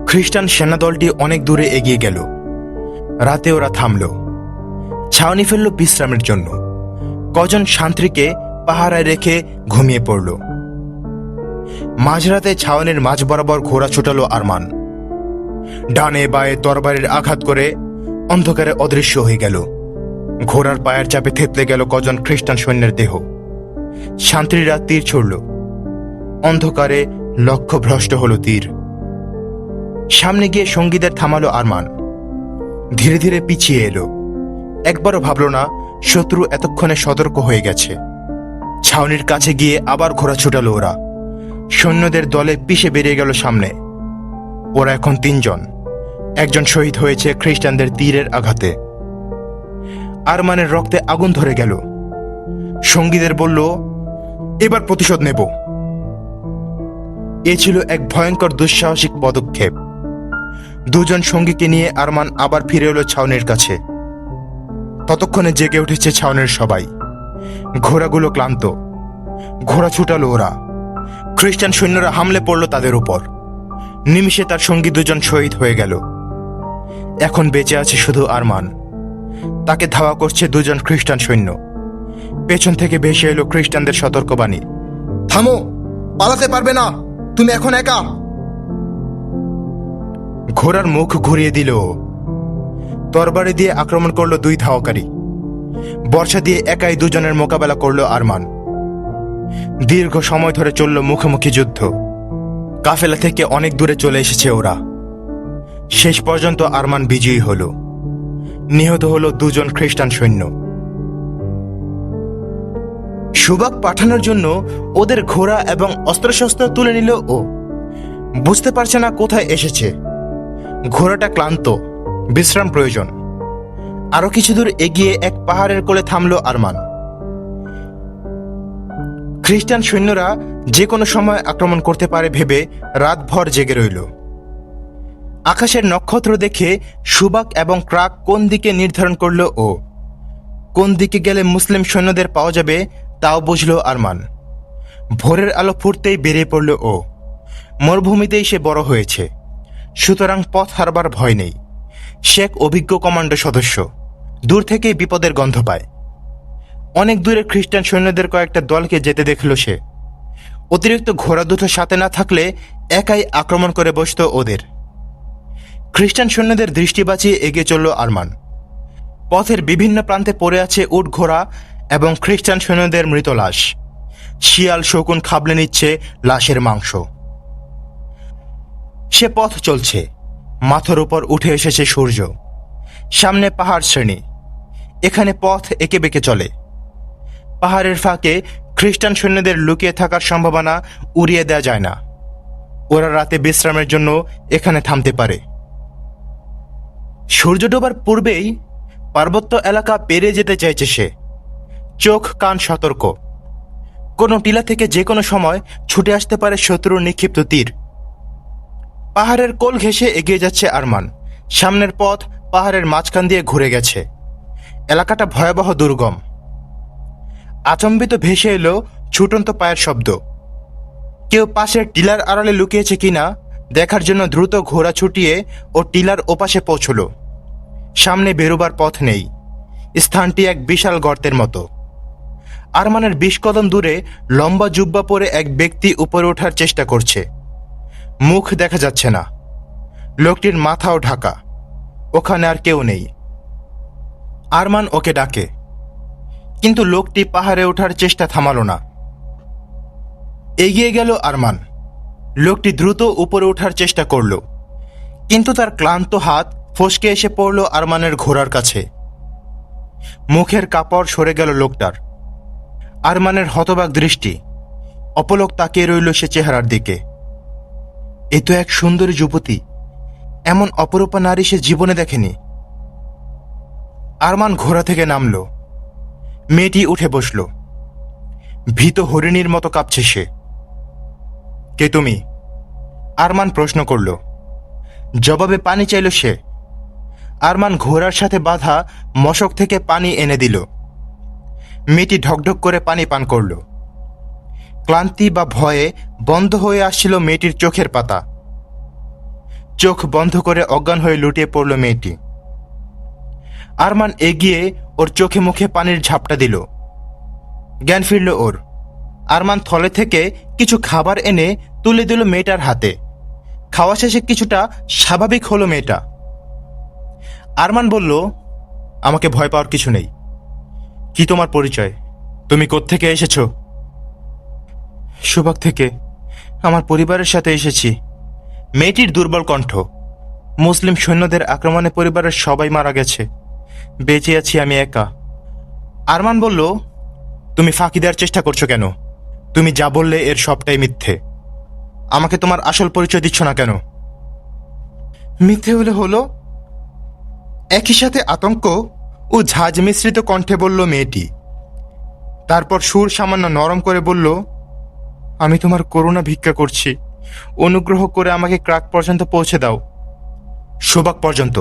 খ্রিস্টান সেনাদলটি অনেক দূরে এগিয়ে গেল। রাতে ওরা থামল, ছাউনি ফেলল বিশ্রামের জন্য। কজন শান্ত্রীকে পাহারায় রেখে ঘুমিয়ে পড়ল। মাঝরাতে ছাউনির মাঝ বরাবর ঘোড়া ছুটালো আরমান। ডানে বায়ে তরবারির আঘাত করে অন্ধকারে অদৃশ্য হয়ে গেল। ঘোড়ার পায়ের চাপে থেতলে গেল কজন খ্রিস্টান সৈন্যের দেহ। শান্ত্রীরা তীর ছুড়ল। অন্ধকারে লক্ষ্য ভ্রষ্ট হল তীর। সামনে গিয়ে সঙ্গীদের থামালো আরমান। ধীরে ধীরে পিছিয়ে এলো। একবারও ভাবল না শত্রু এতক্ষণে সতর্ক হয়ে গেছে। ছাউনির কাছে গিয়ে আবার ঘোড়া ছুটালো ওরা। সৈন্যদের দলে পিষে বেরিয়ে গেল সামনে। ওরা এখন 3 জন। একজন শহীদ হয়েছে খ্রিস্টানদের তীরের আঘাতে। আরমানের রক্তে আগুন ধরে গেল। সঙ্গীদের বলল, এবার প্রতিশোধ নেব। এ ছিল এক ভয়ঙ্কর দুঃসাহসিক পদক্ষেপ। 2 জন সঙ্গীকে নিয়ে আরমান আবার ফিরে এলো ছাউনির কাছে। ততক্ষণে জেগে উঠেছে ছাউনির সবাই। ঘোড়াগুলো ক্লান্ত। ঘোড়া ছুটালো ওরা। খ্রিস্টান সৈন্যরা হামলে পড়ল তাদের উপর। নিমিষে তার সঙ্গী 2 জন শহীদ হয়ে গেল। এখন বেঁচে আছে শুধু আরমান। তাকে ধাওয়া করছে 2 জন খ্রিস্টান সৈন্য। পেছন থেকে ভেসে এলো খ্রিস্টানদের সতর্কবাণী, থামো, পালাতে পারবে না, তুমি এখন একা। ঘোড়ার মুখ ঘুরিয়ে দিল। তরবারি দিয়ে আক্রমণ করলো 2 ধাওয়াকারী। বর্ষা দিয়ে একাই 2 জনের মোকাবেলা করলো আরমান। দীর্ঘ সময় ধরে চলল মুখোমুখি যুদ্ধ। কাফেলা থেকে অনেক দূরে চলে এসেছে ওরা। শেষ পর্যন্ত আরমান বিজয়ী হল। নিহত হল 2 জন খ্রিস্টান সৈন্য। সুবাক পাঠানোর জন্য ওদের ঘোড়া এবং অস্ত্রশস্ত্র তুলে নিল ও। বুঝতে পারছে না কোথায় এসেছে। ঘোড়াটা ক্লান্ত, বিশ্রাম প্রয়োজন। আরো কিছু দূর এগিয়ে এক পাহাড়ের কোলে থামল আরমান। খ্রিস্টান সৈন্যরা যে কোনো সময় আক্রমণ করতে পারে ভেবে রাতভর জেগে রইল। আকাশের নক্ষত্র দেখে সুবাক এবং ক্রাক কোন দিকে নির্ধারণ করল ও। কোন দিকে গেলে মুসলিম সৈন্যদের পাওয়া যাবে তাও বুঝল আরমান। ভোরের আলো ফুটতেই বেরিয়ে পড়ল ও। মরুভূমিতেই সে বড় হয়েছে, সুতরাং পথ হারবার ভয় নেই। সে এক অভিজ্ঞ কমান্ডো সদস্য। দূর থেকেই বিপদের গন্ধ পায়। অনেক দূরে খ্রিস্টান সৈন্যদের কয়েকটা দলকে যেতে দেখল সে। অতিরিক্ত ঘোড়া দুটো সাথে না থাকলে একাই আক্রমণ করে বসত ওদের। খ্রিস্টান সৈন্যদের দৃষ্টি বাঁচিয়ে এগিয়ে চলল আরমান। পথের বিভিন্ন প্রান্তে পড়ে আছে উট ঘোড়া এবং খ্রিস্টান সৈন্যদের মৃত লাশ। শিয়াল শকুন খাবলে নিচ্ছে লাশের মাংস। সে পথ চলছে। মাথার উপর উঠে এসেছে সূর্য। সামনে পাহাড় শ্রেণী। এখানে পথ এঁকে বেঁকে চলে। পাহাড়ের ফাঁকে খ্রিস্টান সৈন্যদের লুকিয়ে থাকার সম্ভাবনা উড়িয়ে দেওয়া যায় না। ওরা রাতে বিশ্রামের জন্য এখানে থামতে পারে। সূর্য ডোবার পূর্বেই পার্বত্য এলাকা পেরিয়ে যেতে চাইছে সে। চোখ কান সতর্ক, কোনো টিলা থেকে যে কোনো সময় ছুটে আসতে পারে শত্রুর নিক্ষিপ্ত তীর। পাহাড়ের কোল ঘেঁষে এগিয়ে যাচ্ছে আরমান। সামনের পথ পাহাড়ের মাঝখান দিয়ে ঘুরে গেছে। এলাকাটা ভয়াবহ দুর্গম। আচম্বিত ভেসে এলো ছুটন্ত পায়ের শব্দ। কেউ পাশের টিলার আড়ালে লুকিয়েছে কিনা দেখার জন্য দ্রুত ঘোড়া ছুটিয়ে ও টিলার ওপাশে পৌঁছল। সামনে বেরোবার পথ নেই। স্থানটি এক বিশাল গর্তের মতো। আরমানের 20 কদম দূরে লম্বা জুব্বা পরে এক ব্যক্তি উপরে ওঠার চেষ্টা করছে। মুখ দেখা যাচ্ছে না। লোকটির মাথাও ঢাকা। ওখানে আর কেউ নেই। আরমান ওকে ডাকে, কিন্তু লোকটি পাহাড়ে ওঠার চেষ্টা থামালো না। এগিয়ে গেল আরমান। লোকটি দ্রুত উপরে ওঠার চেষ্টা করল, কিন্তু তার ক্লান্ত হাত ফসকে এসে পড়ল আরমানের ঘোড়ার কাছে। মুখের কাপড় সরে গেল লোকটার। আরমানের হতবাক দৃষ্টি। অপলক তাকিয়ে রইল সে চেহারার দিকে। এ তো এক সুন্দরী যুবতী। এমন অপরূপা নারী সে জীবনে দেখেনি। আরমান ঘোড়া থেকে নামল। মেয়েটি উঠে বসল। ভীত হরিণীর মতো কাঁপছে সে। কে তুমি? আরমান প্রশ্ন করল। জবাবে পানি চাইল সে। আরমান ঘোড়ার সাথে বাঁধা মশক থেকে পানি এনে দিল। মেয়েটি ঢকঢক করে পানি পান করল। ক্লান্তি বা ভয়ে বন্ধ হয়ে আসছিল মেয়েটির চোখের পাতা। চোখ বন্ধ করে অজ্ঞান হয়ে লুটিয়ে পড়ল মেয়েটি। আরমান এগিয়ে ওর চোখে মুখে পানির ঝাপটা দিল। জ্ঞান ফিরল ওর। আরমান থলে থেকে কিছু খাবার এনে তুলে দিল মেয়েটার হাতে। খাওয়া শেষে কিছুটা স্বাভাবিক হলো মেয়েটা। আরমান বলল, আমাকে ভয় পাওয়ার কিছু নেই। কি তোমার পরিচয়? তুমি কোত্থেকে এসেছ? সুবাক থেকে। আমার পরিবারের সাথে এসেছি। মেয়েটির দুর্বল কণ্ঠ। মুসলিম সৈন্যদের আক্রমণে পরিবারের সবাই মারা গেছে। বেঁচে আছি আমি একা। আরমান বলল, তুমি ফাঁকি দেওয়ার চেষ্টা করছো কেন? তুমি যা বললে এর সবটাই মিথ্যে। আমাকে তোমার আসল পরিচয় দিচ্ছ না কেন? মিথ্যে হলে হলো। একই সাথে আতঙ্ক ও ঝাঁজ মিশ্রিত কণ্ঠে বলল মেয়েটি। তারপর সুর সামান্য নরম করে বলল, আমি তোমার করুণা ভিক্ষা করছি। অনুগ্রহ করে আমাকে ক্রাক পর্যন্ত পৌঁছে দাও। সুবাক পর্যন্ত?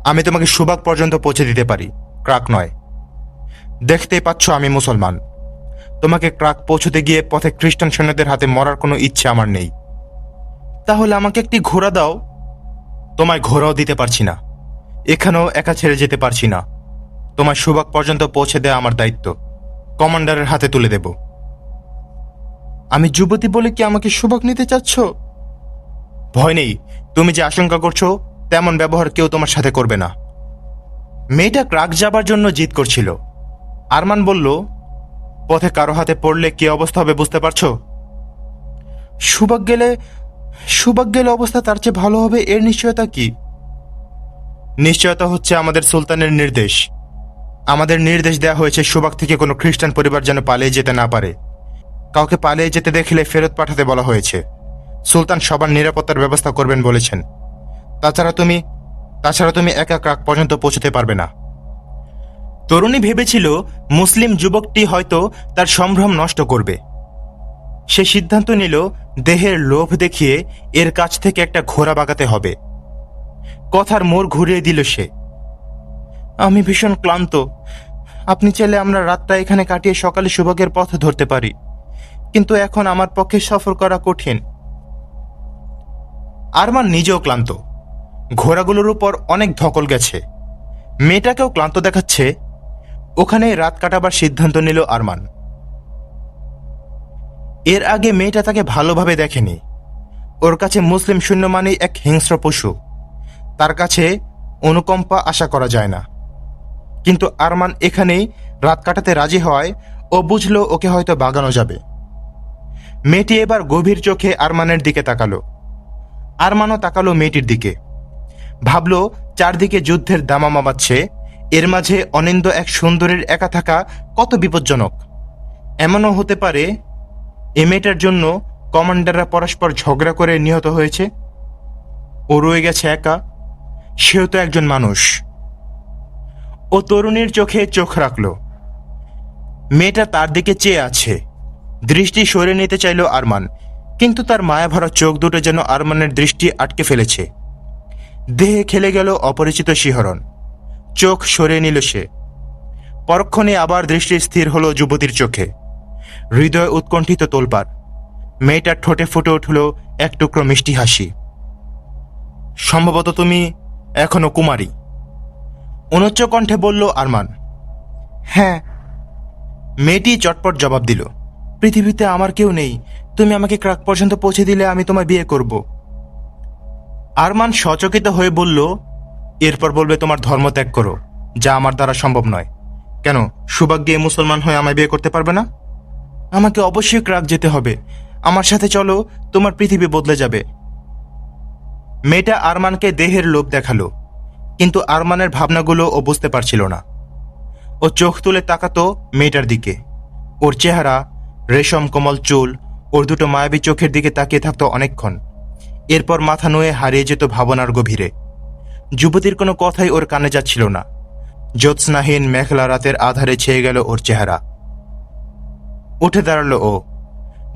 আমি তোমাকে সুবাক পর্যন্ত পৌঁছে দিতে পারি, ক্রাক নয়। দেখতেই পাচ্ছ আমি মুসলমান। তোমাকে ক্রাক পৌঁছতে গিয়ে পথে খ্রিস্টান সৈন্যদের হাতে মরার কোনো ইচ্ছে আমার নেই। তাহলে আমাকে একটি ঘোড়া দাও। তোমায় ঘোড়াও দিতে পারছি না। এখানেও একা ছেড়ে যেতে পারছি না। তোমার সুবাক পর্যন্ত পৌঁছে দেওয়া আমার দায়িত্ব। কমান্ডারের হাতে তুলে দেব। আমি যুবতী বলে কি আমাকে সুবাক নিতে চাচ্ছ? ভয় নেই। তুমি যে আশঙ্কা করছো তেমন ব্যবহার কেউ তোমার সাথে করবে না। মেয়েটা ক্রাক যাবার জন্য জিদ করছিল। আরমান বলল, পথে কারো হাতে পড়লে কি অবস্থা হবে বুঝতে পারছো? সুবাক গেলে অবস্থা তার চেয়ে ভালো হবে, এর নিশ্চয়তা কি? নিশ্চয়তা হচ্ছে আমাদের সুলতানের নির্দেশ। আমাদের নির্দেশ দেওয়া হয়েছে সুবাক থেকে কোনো খ্রিস্টান পরিবার যেন পালিয়ে যেতে না পারে। কাউকে পালিয়ে যেতে দেখলে ফেরত পাঠাতে বলা হয়েছে। সুলতান সবার নিরাপত্তার ব্যবস্থা করবেন বলেছেন। তাছাড়া তুমি একা ক্রাক পর্যন্ত পৌঁছতে পারবে না। তরুণী ভেবেছিল মুসলিম যুবকটি হয়তো তার সম্ভ্রম নষ্ট করবে। সে সিদ্ধান্ত নিল দেহের লোভ দেখিয়ে এর কাছ থেকে একটা ঘোড়া বাগাতে হবে। কথার মোড় ঘুরিয়ে দিল সে। আমি ভীষণ ক্লান্ত। আপনি চাইলে আমরা রাতটা এখানে কাটিয়ে সকালে সুবাকের পথ ধরতে পারি, কিন্তু এখন আমার পক্ষে সফর করা কঠিন। আরমান নিজেও ক্লান্ত। ঘোড়াগুলোর উপর অনেক ধকল গেছে। মেয়েটাকেও ক্লান্ত দেখাচ্ছে। ওখানেই রাত কাটাবার সিদ্ধান্ত নিল আরমান। এর আগে মেয়েটা তাকে ভালোভাবে দেখেনি। ওর কাছে মুসলিম সৈন্য মানেই এক হিংস্র পশু। তার কাছে অনুকম্পা আশা করা যায় না। কিন্তু আরমান এখানেই রাত কাটাতে রাজি হওয়ায় ও বুঝল ওকে হয়তো বাগানো যাবে। মেয়েটি এবার গভীর চোখে আরমানের দিকে তাকালো। আরমানও তাকালো মেয়েটির দিকে। ভাবল চারদিকে যুদ্ধের দামামা বাজছে। এর মাঝে অনিন্দ এক সুন্দরীর একা থাকা কত বিপজ্জনক। এমনও হতে পারে এ মেয়েটার জন্য কমান্ডাররা পরস্পর ঝগড়া করে নিহত হয়েছে। ও রয়ে গেছে একা। সেও তো একজন মানুষ। ও তরুণীর চোখে চোখ রাখল। মেয়েটা তার দিকে চেয়ে আছে। দৃষ্টি সরিয়ে নিতে চাইল আরমান, কিন্তু তার মায়া ভরা চোখ দুটো যেন আরমানের দৃষ্টি আটকে ফেলেছে। দেহে খেলে গেল অপরিচিত শিহরণ। চোখ সরিয়ে নিল সে। পরক্ষণে আবার দৃষ্টি স্থির হলো যুবতীর চোখে। হৃদয় উৎকণ্ঠিত তোলপাড়। মেয়েটার ঠোঁটে ফুটে উঠল এক টুকরো মিষ্টি হাসি। সম্ভবত তুমি এখনো কুমারী, অনুচ্চ কণ্ঠে বলল আরমান। হ্যাঁ। মেয়েটি চটপট জবাব দিল। পৃথিবীতে আমার কেউ নেই, তুমি আমাকে ক্রাক পর্যন্ত পৌঁছে দিলে আমি তোমায় বিয়ে করব। আরমান সচকিত হয়ে বলল, এরপর বলবে তোমার ধর্ম ত্যাগ করো, যা আমার দ্বারা সম্ভব নয়। কেন, সুবাগ দিয়ে মুসলমান হয়ে আমায় বিয়ে করতে পারবে না? আমাকে অবশ্যই ক্রাক যেতে হবে। আমার সাথে চলো, তোমার পৃথিবী বদলে যাবে। মেয়েটা আরমানকে দেহের লোভ দেখালো, কিন্তু আরমানের ভাবনাগুলো ও বুঝতে পারছিল না। ও চোখ তুলে তাকাতো মেয়েটার দিকে। ওর চেহারা, রেশম কোমল চুল, ওর দুটো মায়াবী চোখের দিকে তাকিয়ে থাকতো অনেকক্ষণ। এরপর মাথা নুয়ে হারিয়ে যেত ভাবনার গভীরে। যুবতীর কোনো কথাই ওর কানে যাচ্ছিল না। জ্যোৎস্নাহীন মেঘলা রাতের আধারে ছেয়ে গেল ওর চেহারা। উঠে দাঁড়ালো ও।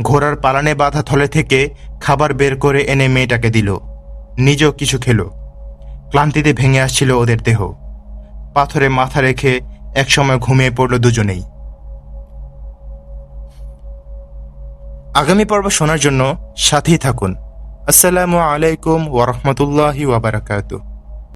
ঘোড়ার পালানে বাঁধা থলে থেকে খাবার বের করে এনে মেয়েটাকে দিল। নিজেও কিছু খেল। ক্লান্তিতে ভেঙে আসছিল ওদের দেহ। পাথরে মাথা রেখে একসময় ঘুমিয়ে পড়ল দুজনেই। আগামী পর্ব শোনার জন্য সাথেই থাকুন। আসসালামু আলাইকুম ওয়া রাহমাতুল্লাহি ওয়া বারাকাতুহু।